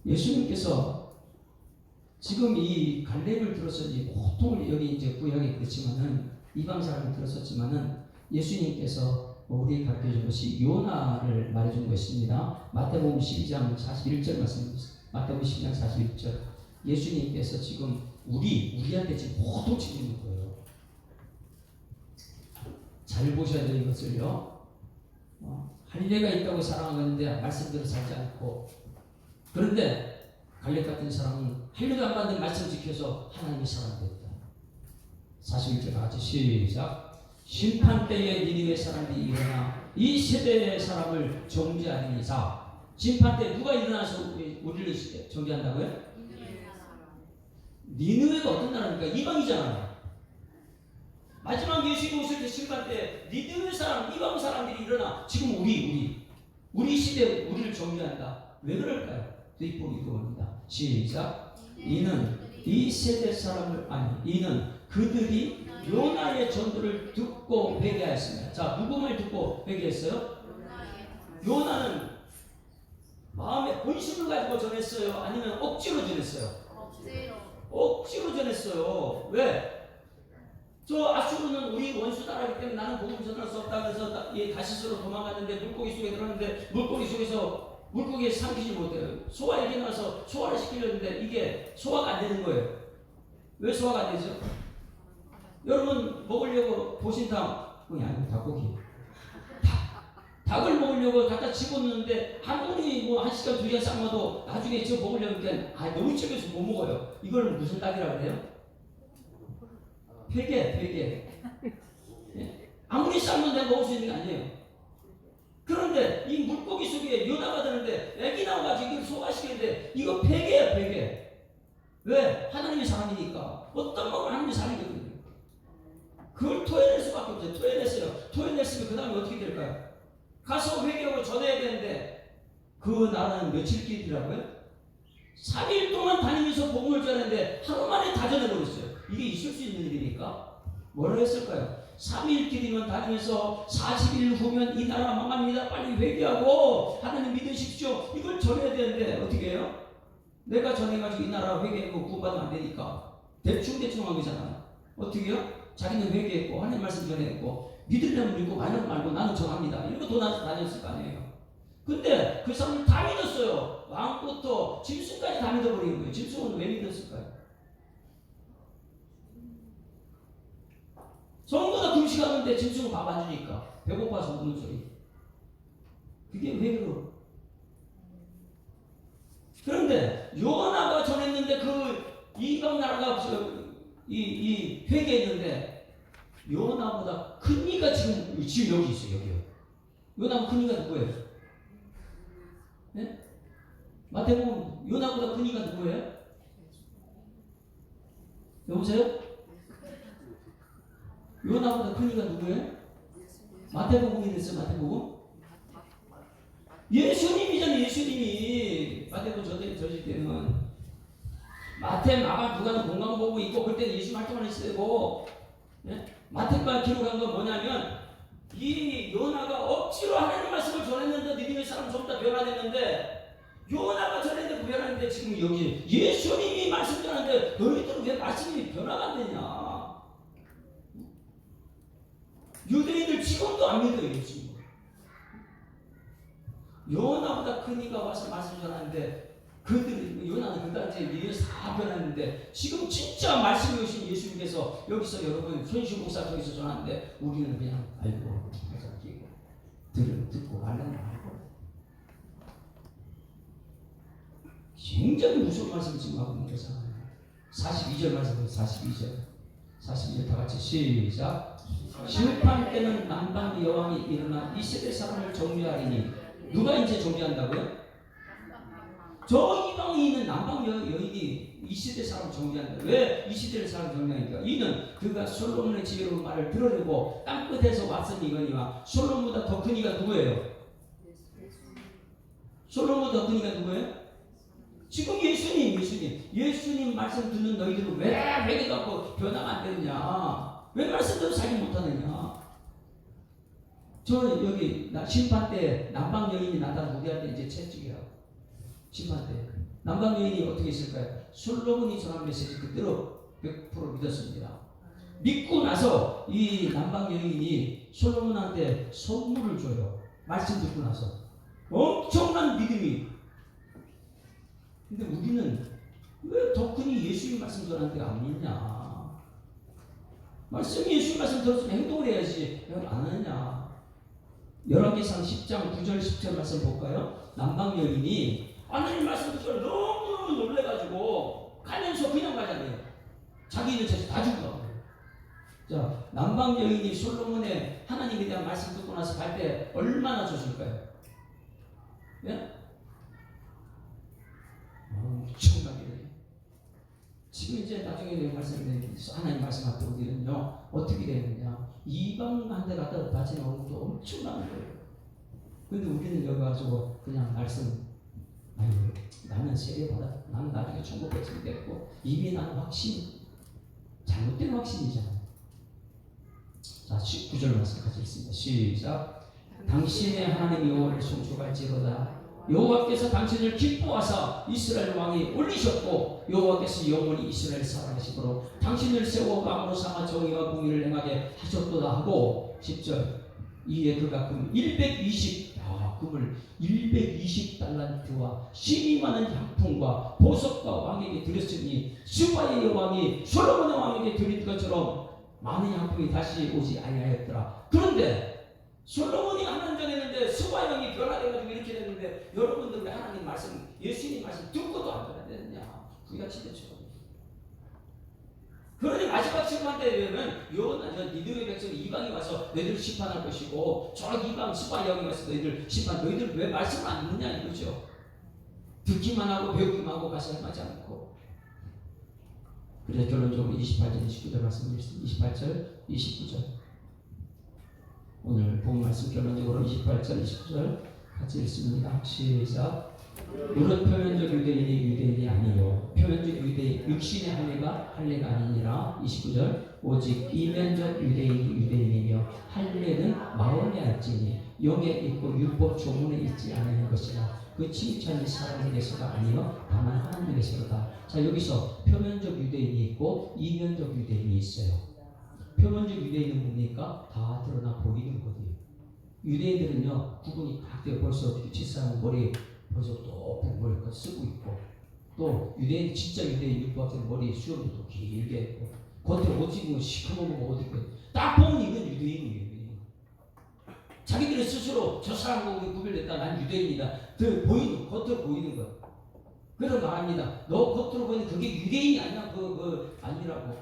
예수님께서 지금 이 갈렙을 들어서 이제 보통 여기 이제 구약에 그렇지만은 이방 사람을 들었었지만은 예수님께서 우리에게 가르쳐준 것이 요나를 말해준 것입니다. 마태복음 12장 41절 말씀입니다. 마태복음 12장 41절. 예수님께서 지금 우리한테 지금 모두 지금 거예요. 잘 보셔야 돼요, 이것을요. 할례가 있다고 사랑하는데 말씀대로 살지 않고, 그런데 갈렙 같은 사람은 할례도 안 받는 말씀 지켜서 하나님의 사람 됐다. 41절 같이 시작. 심판 때에 니느웨 사람들이 일어나 이 세대의 사람을 정죄하니 자. 심판 때 누가 일어나서 우리를 정죄한다고요? 니느웨가 어떤 나라입니까? 이방이잖아요. 마지막 예수님 오실 때 심판 때 니느웨 사람, 이방 사람들이 일어나 지금 우리 시대 우리를 정죄한다. 왜 그럴까요? 뒷부분이 그겁니다. 시작. 이는 이 세대 사람을 이는 그들이 요나의 전도를 듣고 회개하였습니다. 자, 누구 말 듣고 회개했어요? 요나는 마음의 본심을 가지고 전했어요? 아니면 억지로 전했어요? 억지로 전했어요. 왜? 저 아수르는 우리 원수 나라이기 때문에 나는 복음 전할 수 없다. 그래서 다시스로 도망갔는데 물고기 속에 들었는데 물고기 속에서 물고기에 삼키지 못해요. 소화액이 나서 소화를 시키려는데 이게 소화가 안 되는 거예요. 왜 소화가 안 되죠? 여러분 먹으려고 보신탕 아니고 닭고기 닭을 먹으려고 갖다 집어넣는데 아무리 뭐 1시간 2시간 삶아도 나중에 저 먹으려니까 너무 질겨서 못 먹어요. 이걸 무슨 닭이라고 그래요? 회개. 예? 아무리 삶아도 내가 먹을 수 있는 게 아니에요. 그런데 이 물고기 속에 요나가 되는데 애기 나와가지고 이걸 소화시키는데 이거 회개야 회개. 왜? 하나님의 사람이니까 어떤 먹으면 하나님의 사람이거든요. 그걸 토해낼 수밖에 없어요. 토해냈으면 그 다음에 어떻게 될까요? 가서 회개하고 전해야 되는데 그 나라는 며칠 길이라고요? 3일 동안 다니면서 복음을 전했는데 하루 만에 다 전해버렸어요. 이게 있을 수 있는 일입니까? 뭐라고 했을까요? 3일 길이면 다니면서 40일 후면 이 나라 망합니다. 빨리 회개하고 하나님 믿으십시오. 이걸 전해야 되는데 어떻게 해요? 내가 전해가지고 이 나라 회개하고 구원받으면 안 되니까 대충 한 거잖아요. 어떻게 해요? 자기는 회개했고 하나님 말씀 전해했고 믿으려면 믿고 말고 나는 정합니다. 이러고 돈 다녔을 거 아니에요. 근데 그 사람을 다 믿었어요. 왕부터 짐승까지 다 믿어버린 거예요. 짐승은 왜 믿었을까요? 전부 다 금식하는데 짐승은 밥 안 주니까 배고파서 우는 소리. 그게 왜 그러? 그런데 요나가 전했는데 그 이방 나라가 이 회개했는데 요나보다 큰 이가 지금 여기 있어요. 여기요. 요나보다 큰 이가 누구예요? 네? 마태복음 요나보다 큰 이가 누구예요? 여보세요? 요나보다 큰 이가 누구예요? 마태복음이 됐어요. 마태복음? 예수님이잖아요. 예수님이 마태복음 저질 때는 마태, 마가, 누가는 건강보고 있고 그때는 예수 말씀만 있어고 예? 마태가 기록한 건 뭐냐면 이 요나가 억지로 하나님 말씀을 전했는데 니느웨 사람 전부 다 변화됐는데 요나가 전했는데 변하는데 지금 여기 예수님이 말씀 전하는데 너희들은 왜 말씀이 변화가 안 되냐? 유대인들 지금도 안 믿어요 예수님. 요나보다 큰 이가 와서 말씀 전하는데 그들이 요나는 그다지 예수 다 변했는데 지금 진짜 말씀이 오신 예수님께서 여기서 여러분 손시 목사 통해서 전하는데 우리는 그냥 알고 듣고 말은 알고 굉장히 무서운 말씀을 지금 하고 있는 거잖아요. 42절 말씀이에요. 42절 다 같이 시작. 심판 때는 남방 여왕이 일어나 이 세대 사람을 정죄하리니 누가 이제 정죄한다고요? 저 이방에 있는 남방 여인이 이 시대 사람을 정죄한다. 왜 이 시대를 사람 정죄하니까? 이는 그가 솔로몬의 지혜로운 말을 들으려고 땅끝에서 왔으니거니와 솔로몬보다 더 큰 이가 누구예요? 솔로몬보다 더 큰 이가 누구예요? 지금 예수님 말씀 듣는 너희들은 왜 회개갖고 변화가 안 되느냐? 왜 말씀대로 살지 못하느냐? 저는 여기 심판 때 남방 여인이 나타나 우리한테 이제 채찍이라고. 심판 때 남방 여인이 어떻게 있을까요? 솔로몬이 전한 메시지 그대로 100% 믿었습니다. 믿고 나서 이 남방 여인이 솔로몬한테 선물을 줘요. 말씀 듣고 나서 엄청난 믿음이. 근데 우리는 왜 더 큰이 예수님 말씀 전하는데 안 믿냐? 말씀이 예수님 말씀 들었으면 행동을 해야지 왜 안 하느냐? 열왕기상 10장 9절 10절 말씀 볼까요? 남방 여인이 하나님 말씀 듣고 너무 놀래가지고 가면서 그냥 가잖아요. 자기는 다 죽어. 자, 남방 여인이 솔로몬의 하나님에 대한 말씀 듣고 나서 갈 때 얼마나 줬을까요? 예? 엄청나게. 지금 이제 나중에 하나님 말씀할 때 우리는요 어떻게 되느냐? 이방한테 갖다 바치는 것도 엄청난 거예요. 근데 우리는 여기 와서 그냥 말씀, 아유 나는 세례받아, 나는 나중에 천국 백성이 됐고 이미 나는 잘못된 확신이잖아. 자, 19절 말씀 같이 읽습니다. 시작. 당신의 하나님 여호와를 송축할지로다. 여호와께서 당신을 기뻐하사 이스라엘 왕이 올리셨고 여호와께서 영원히 이스라엘 살아계시므로 당신을 세워 왕으로 삼아 정의와 공의를 행하게 하셨도다 하고 10절. 이에 그가 금을 220달란트와 심이 많은 향품과 보석과 왕에게 드렸으니 수바의 왕이 솔로몬의 왕에게 드린 것처럼 많은 향품이 다시 오지 아니하였더라. 그런데 솔로몬이 하나님 전했는데 수바 왕이 변화돼가지고 이렇게 됐는데 여러분들 왜 하나님 말씀, 예수님 말씀 듣고도 안 변화되느냐? 구약 시대처럼. 그러니 마지막 심판 때 되면 니느웨 백성 이방이 와서 너희들 심판할 것이고 저 이방 수바 왕이 와서 너희들 왜 말씀을 안 듣느냐 이거죠. 듣기만 하고 배우기만 하고 가서 행하지 않고. 그래서 결론적으로 28절 29절 말씀 읽습니다. 28절 29절 오늘 본 말씀 결론적으로 28절 29절 같이 읽습니다. 시작. 무릇 표면적 유대인이 아니요 표면적 유대인 육신의 할례가 아니니라. 29절 오직 이면적 유대인이며 할례는 마음에 알지니 영에 있고 율법 조문에 있지 않은 것이라. 그 칭찬이 사람에게서가 아니요 다만 하나님에게서다. 자, 여기서 표면적 유대인이 있고 이면적 유대인이 있어요. 표면적 유대인은 뭡니까? 다 드러나 보이는 거예요. 유대인들은요 구분이 딱 돼요. 벌써 뒷사람 머리 벌써 높은 걸 쓰고 있고, 또 유대인 진짜 유대인 율법학생 머리 수염도 길게 했고, 겉에 옷 입으면 시커먼 거 어디 딱 보면 이건 유대인이에요. 자기들이 스스로 저 사람하고 구별됐다, 난 유대인이다. 겉으로 보이는 거. 그래서 말합니다. 너 겉으로 보이는 그게 유대인이 아니야. 아니라고.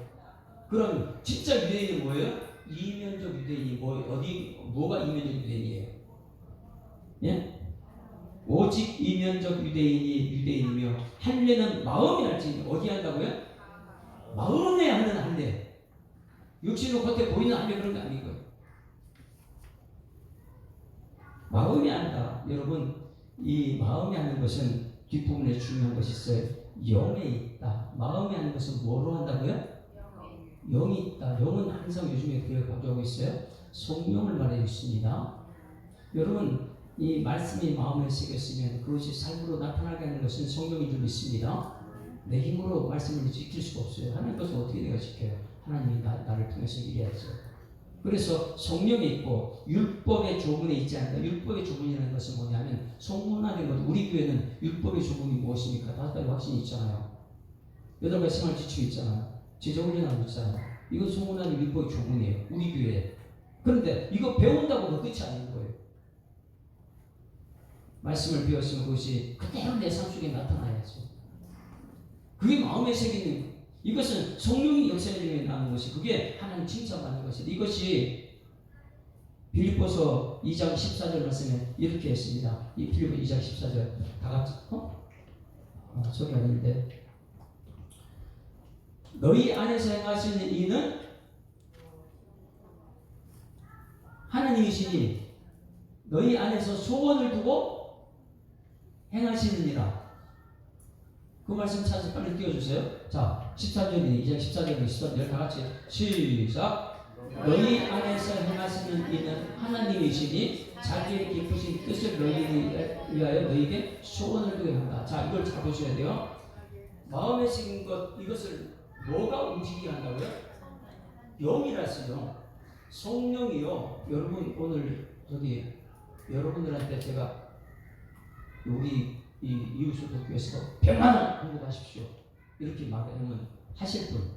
그럼 진짜 유대인은 뭐예요? 이면적 유대인이 뭐가 이면적 유대인이에요? 예? 오직 이면적 유대인이며 할례는 마음이 알지. 어디 한다고요? 마음에 하는 할례. 육신으로 겉에 보이는 할례 그런 게 아니고요. 마음이 한다. 여러분, 이 마음이 하는 것은 뒷부분에 중요한 것이 있어요. 영에 있다. 마음이 하는 것은 뭐로 한다고요? 영이 있다. 영은 항상 요즘에 그걸 강조하고 있어요. 성령을 말해 있습니다. 여러분, 이 말씀이 마음에 새겼으면 그것이 삶으로 나타나게 하는 것은 성령인 줄 믿습니다. 내 힘으로 말씀을 지킬 수가 없어요. 하나님 것을 어떻게 내가 지켜요? 하나님이 나를 통해서 일해야죠. 그래서 성령이 있고 율법의 조문에 있지 않다. 율법의 조문이라는 것은 뭐냐면 성문화된 것. 우리 교회는 율법의 조문이 무엇입니까? 5가지 확신이 있잖아요. 8가지 생활 지침이 있잖아요. 제자훈련하고 있잖아요. 이건 성문화된 율법의 조문이에요. 우리 교회에. 그런데 이거 배운다고 끝이 아닌 거예요. 말씀을 배웠으면 그것이 그대로 내 삶 속에 나타나야죠. 그게 마음에 새기는, 이것은 성령이 역사에 나는 것이, 그게 하나님 칭찬받는 것이다. 이것이 빌립보서 2장 14절 말씀에 이렇게 했습니다. 이 빌립보 2장 14절 다 같이 저기 아닌데, 너희 안에서 행하시는 이는 하나님이시니 너희 안에서 소원을 두고 행하시느니라. 그 말씀 찾아서 빨리 띄워주세요. 자, 14절이 2장 14절이 14절 다 같이 시작. 너희 안에서 행하시는 이는 하나님이시니 자기의 기쁘신 뜻을 너희를 위하여 너희에게 소원을 두게 한다. 자, 이걸 잘 보셔야 돼요. 마음에 새긴 것, 이것을 뭐가 움직이게 한다고요? 영이라서요. 성령이요. 여러분 오늘 저기 여러분들한테 제가 우리 이 이웃을 돕기 위해서 100만 원 공급하십시오. 이렇게 말하면 하실 분.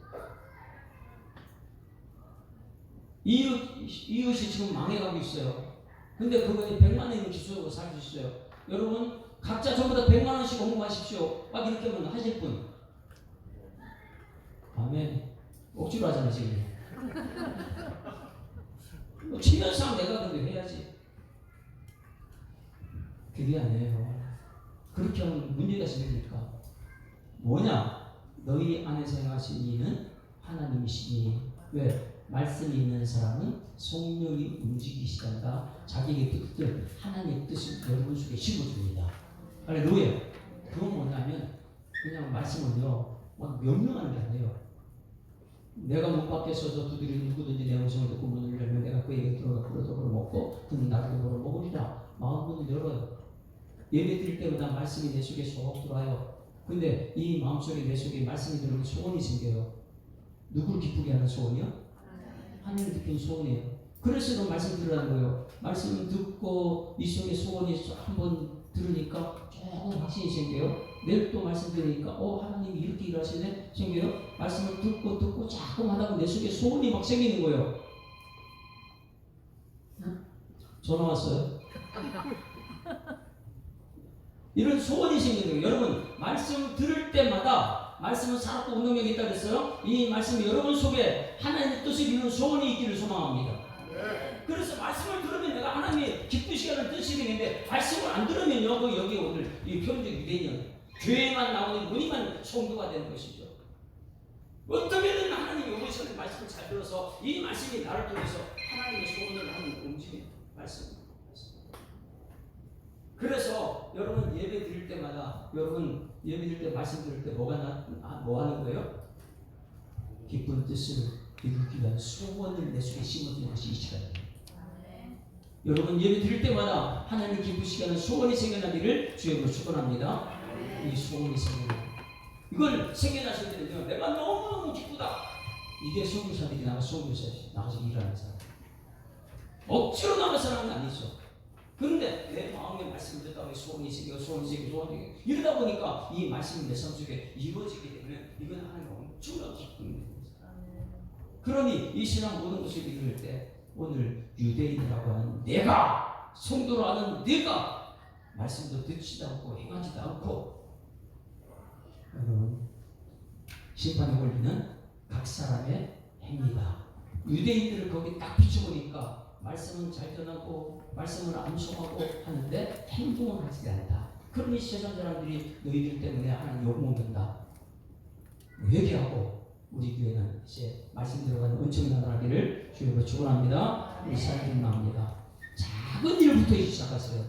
이웃이 지금 망해가고 있어요. 근데 그거에 100만 원이면 기초적으로 살 수 있어요. 여러분 각자 전부 다 100만 원씩 공급하십시오. 막 이렇게 하면 하실 분. 아멘. 억지로 하잖아 지금. 치면상 내가 그렇게 해야지. 그게 아니에요. 그렇게 하면 문제가 생기니까. 뭐냐? 너희 안에서 행하신 이는 하나님이시니. 왜? 말씀이 있는 사람은 성령이 움직이시단다. 자기의 뜻을, 하나님의 뜻을 여러분 속에 심어줍니다. 할렐루야. 그건 뭐냐면 그냥 말씀은요 막 명령하는 게 아니에요. 내가 문 밖에 서서 두드리는 누구든지 내 음성을 듣고 문을 열면 내가 그에게 들어가 그릇으로 먹고 그는 나를 먹으러 먹으리라. 마음문을 열어요. 예배 드릴 때마다 말씀이 내 속에 쏙 들어와요. 근데 이 마음속에 내 속에 말씀이 들어오면 소원이 생겨요. 누구를 기쁘게 하는 소원이요? 하나님을 기쁘는 소원이에요. 그래서 말씀 들으라는 거예요. 말씀 듣고 이 속에 소원이 한번 들으니까 조금 확신이 생겨요. 내일 또 말씀 들으니까 하나님이 이렇게 일하시네 생겨요. 말씀을 듣고 자꾸 하다가 내 속에 소원이 막 생기는 거예요. 전화 왔어요. 이런 소원이 생기는 거예요. 여러분 말씀 들을 때마다 말씀은 살았고 운동력이 있다고 했어요. 이 말씀이 여러분 속에 하나님의 뜻을 이루는 소원이 있기를 소망합니다. 그래서 말씀을 들으면 내가 하나님의 기쁘시게 하는 뜻이 되는데 말씀을 안 들으면요 여기 오늘 이 표현적 유대인은 교회만 나오는 무늬만 성도가 되는 것이죠. 어떻게든 하나님이 오셔서 말씀을 잘 들어서 이 말씀이 나를 통해서 하나님의 소원을 하는 움직이는 말씀. 그래서 여러분 예배 드릴 때마다 여러분 예배 드릴 때 말씀 들을 때 뭐 하는 거예요? 기쁜 뜻을 이루기 위한 소원을 내 속에 심어주는 것이 이 시간입니다. 여러분 예배 드릴 때마다 하나님 기쁘시게 하는 소원이 생겨나기를 주님으로 축원합니다. 이 소원이 생겨나. 이걸 생겨나실 때는요, 내가 너무너무 기쁘다. 이게 선교사들이 나가서 일하는 사람. 억지로 나가서 하는 게 아니죠. 그런데 내 마음에 말씀을 듣다가 소원이 생겨. 이러다 보니까 이 말씀이 내 삶 속에 이루어지게 되면 이건 하나님 엄청나게 기쁜 겁니다. 그러니 이 신앙 모든 것을 이룰 때 오늘 유대인이라고 하는 내가, 성도로 하는 내가 말씀도 듣지도 않고 행하지도 않고 여러분 심판에 걸리는 각 사람의 행위다. 유대인들을 거기 딱 비춰보니까 말씀은 잘 전하고 말씀을 암송하고 하는데 행동을 하지 않는다. 그러니 세상 사람들이 너희들 때문에 하나님 욕먹는다. 회개하고 우리 교회는 이제 말씀 들어가는 은총이 나타나기를 주님으로 축원합니다. 우리 사랑이 나옵니다. 작은 일부터 시작하세요.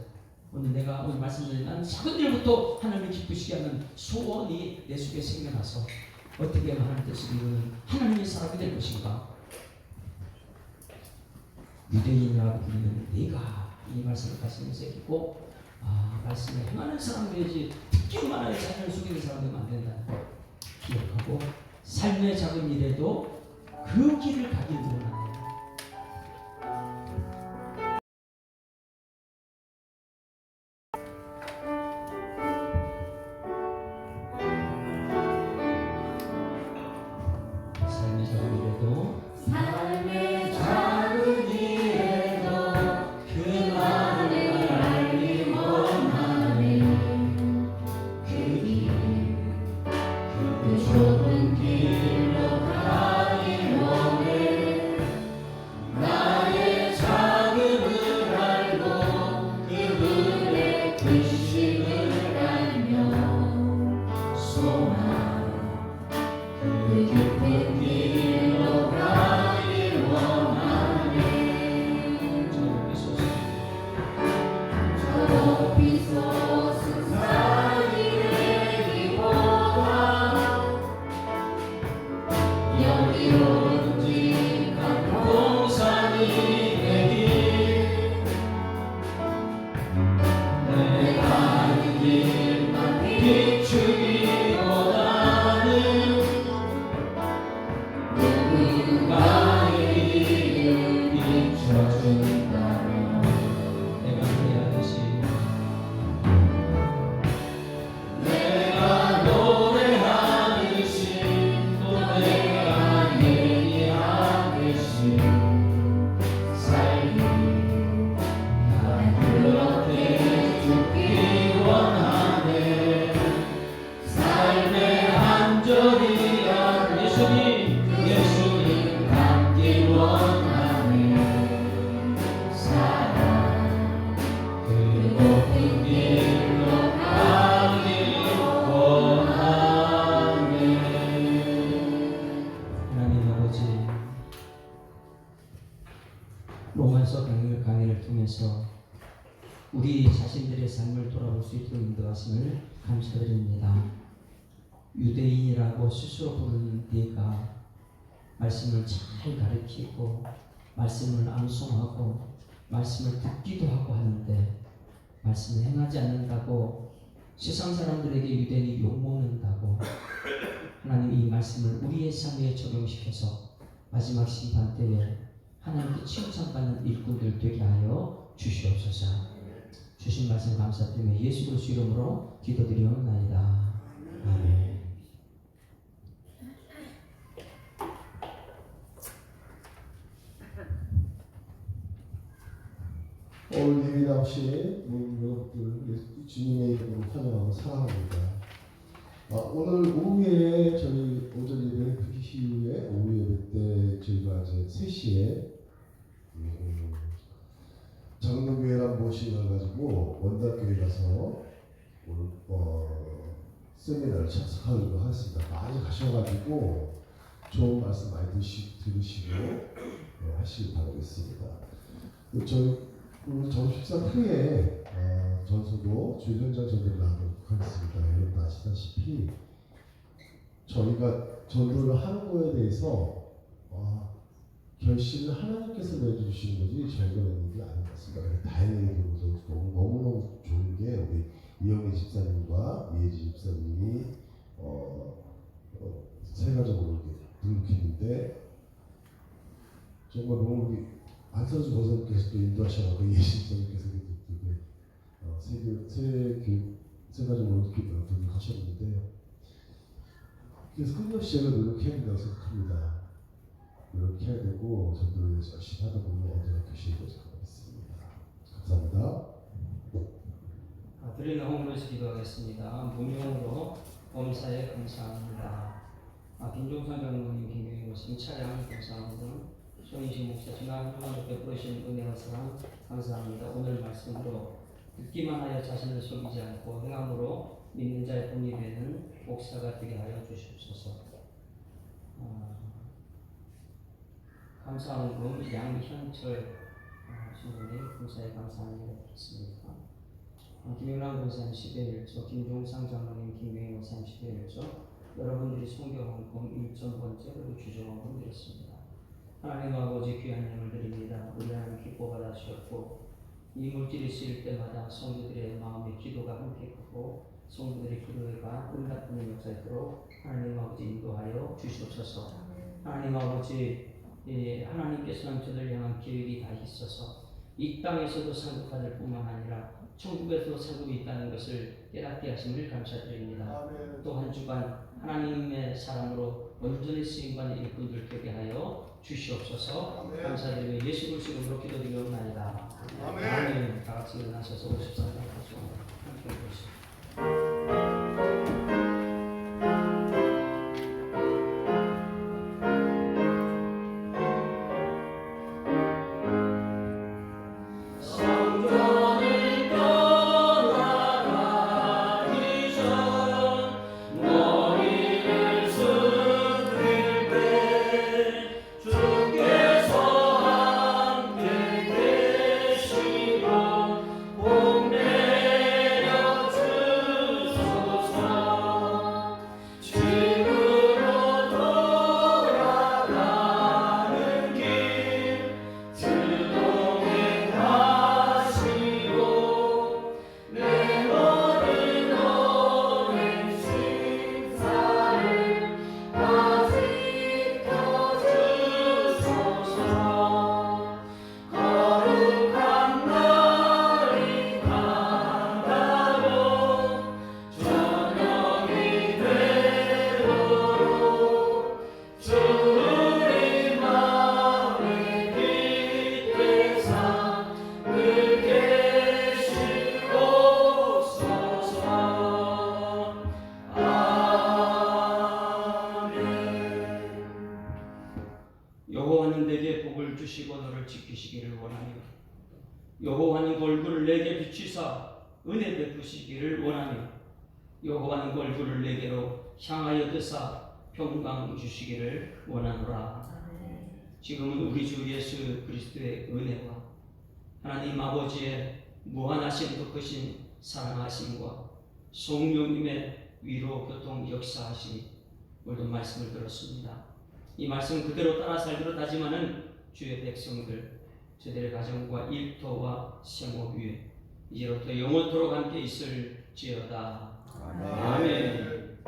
오늘 내가 오늘 말씀드린 나는 작은 일부터 하나님을 기쁘시게 하는 소원이 내 속에 생겨나서 어떻게 하면 하나님 뜻을 이루는 하나님의 사람이 될 것인가. 유대인이라고 불리는 내가 이 말씀을 가슴에 새기고 말씀을 행하는 사람 되지 듣기만 하여 자신을 속이는 사람 되면 안 된다는 걸 기억하고 삶의 작은 일에도 그 길을 가길 원하는 삶의 작은 일에도 삶의 작은 일에도 그만을 알기 원하네. 그 좁은 길로 가기 원해. 나의 작음을 알고 그분의 근심을 알며 소망 그 깊은 길로 가기 원하네. 저 높이 솟은 산이 되기보다 여기로 직한 동산이 되길. 내가 가는 길만 비추기보다는 누군가의 길을 비춰준다면 내가 노래하듯이 내가 노래하듯이 또 내가 얘기하듯이 살기 난 그렇게 죽기 원하네. 삶의 한 절이야 예수님 닮기 원하네. 사랑 그 높은 길로 가기 원하네. 하나님 아버지 로마서 강의를 통해서 우리 자신들의 삶을 돌아볼 수 있도록 인도하심을 감사드립니다. 유대인이라고 스스로 부르는 네가 말씀을 잘 가르치고 말씀을 암송하고 말씀을 듣기도 하고 하는데 말씀을 행하지 않는다고 세상 사람들에게 유대인이 욕먹는다고 하나님 이 말씀을 우리의 삶에 적용시켜서 마지막 심판 때에 하나님께 칭찬받는 일꾼들 되게 하여 주시옵소서. 주신 말씀 감사드리며 예수 그리스도 이름으로 기도드리옵나이다. 아멘. 오늘 예배 나오신 모든 여러분들 주님의 이름으로 환영하고 사랑합니다. 오늘 오후에 저희 오전 예배 이후에 오후 예배 때 저희가 이제 3시에 장로교회란 무엇인가 가지고 원달교회 가서 오늘 세미나를 참석하려고 하겠습니다. 많이 가셔가지고 좋은 말씀 많이 들으시고 하시길 바라겠습니다. 저희 전 식사 후에 전서도 주일 현장 전도를 나가도록 하겠습니다. 여러분 아시다시피 저희가 전도를 하는 거에 대해서 결실을 하나님께서 내주시는 거지 저희가 내는 게 아닌 것 같습니다. 다행히도 너무너무 좋은 게 우리 이영애 집사님과 이혜지 집사님이 세가적으로 등록했는데 정말 너무 우리 안선수 권사님께서 또 인도하셔서 예시 집사님께서 세가적으로 이렇게 등록하셨는데 그래서 끊임없이 제가 노력해야 된다고 생각합니다. 노력해야 되고 전도를 위해서 열심히 하다 보면 언제나 계실 것을 믿습니다. 감사합니다. 드리는 호흡으로서 기도하겠습니다. 무명으로 범사에 감사합니다. 김종선 장로님, 김경희 목사님 차량 감사합니다. 손인식 목사 지난 한 주간 베풀으신 은혜와 사랑 감사합니다. 오늘 말씀으로 듣기만 하여 자신을 속이지 않고 행함으로 믿는 자의 본이 되는 목사가 되게 하여 주시옵소서. 감사원금 양현철 신부님 감사에 감사합니다. 드렸습니다. 김영란 권사님 10회 1조, 김종상 장로님, 김경희 목사님 10회 1조, 여러분들이 성경원금 1.5번째 그리고 주정원금 드렸습니다. 하나님 아버지 귀한 힘을 드립니다. 우리 하나님 기뻐 받아주셨고 이 물질이 쓰일 때마다 성도들의 마음의 기도가 함께 크고 성도들의 기도가 응답하는 역사 있도록 하나님 아버지 인도하여 주시옵소서. 하나님 아버지, 하나님께서는 저들 향한 계획이 다 있어서 이 땅에서도 상급받을 뿐만 아니라 천국에서도 상급이 있다는 것을 깨닫게 하심을 감사드립니다. 또 한 주간 하나님의 사람으로 온전히 쓰임받는 일꾼들 되게 하여 주시옵소서. 감사드리며 예수 그리스도 이름으로 기도드리옵나이다. 아멘. 다 같이 일어나셔서 53장 함께 보시죠. 성전을 떠나가기 전 머리를 숙일 때 주께서 함께 계시고 복 내려 주소서. 집으로 돌아가는 길 즐동행하시고 내 모든 오랜 신사를 다 지켜주소서. 거룩한 날이 간다고 저녁이 되도록 주의 마음에 빛대사 늘 계시옵소서. 아멘. 여호와는 내게 복을 주시고 너를 지키시기를 원하며 여호와는 그 얼굴을 내게 비추사 은혜 베푸시기를 원하며 여호와는 그 얼굴을 내게로 향하여 드사 평강 주시기를 원하노라. 지금은 우리 주 예수 그리스도의 은혜와 하나님 아버지의 무한하신 그 크신 사랑하심과 성령님의 위로 교통 역사하심이 오늘도 말씀을 들었습니다. 이 말씀 그대로 따라 살기로 다짐하는 주의 백성들, 저들의 가정과 일터와 생활 위에 이제부터 영원토록 함께 있을지어다. 아멘.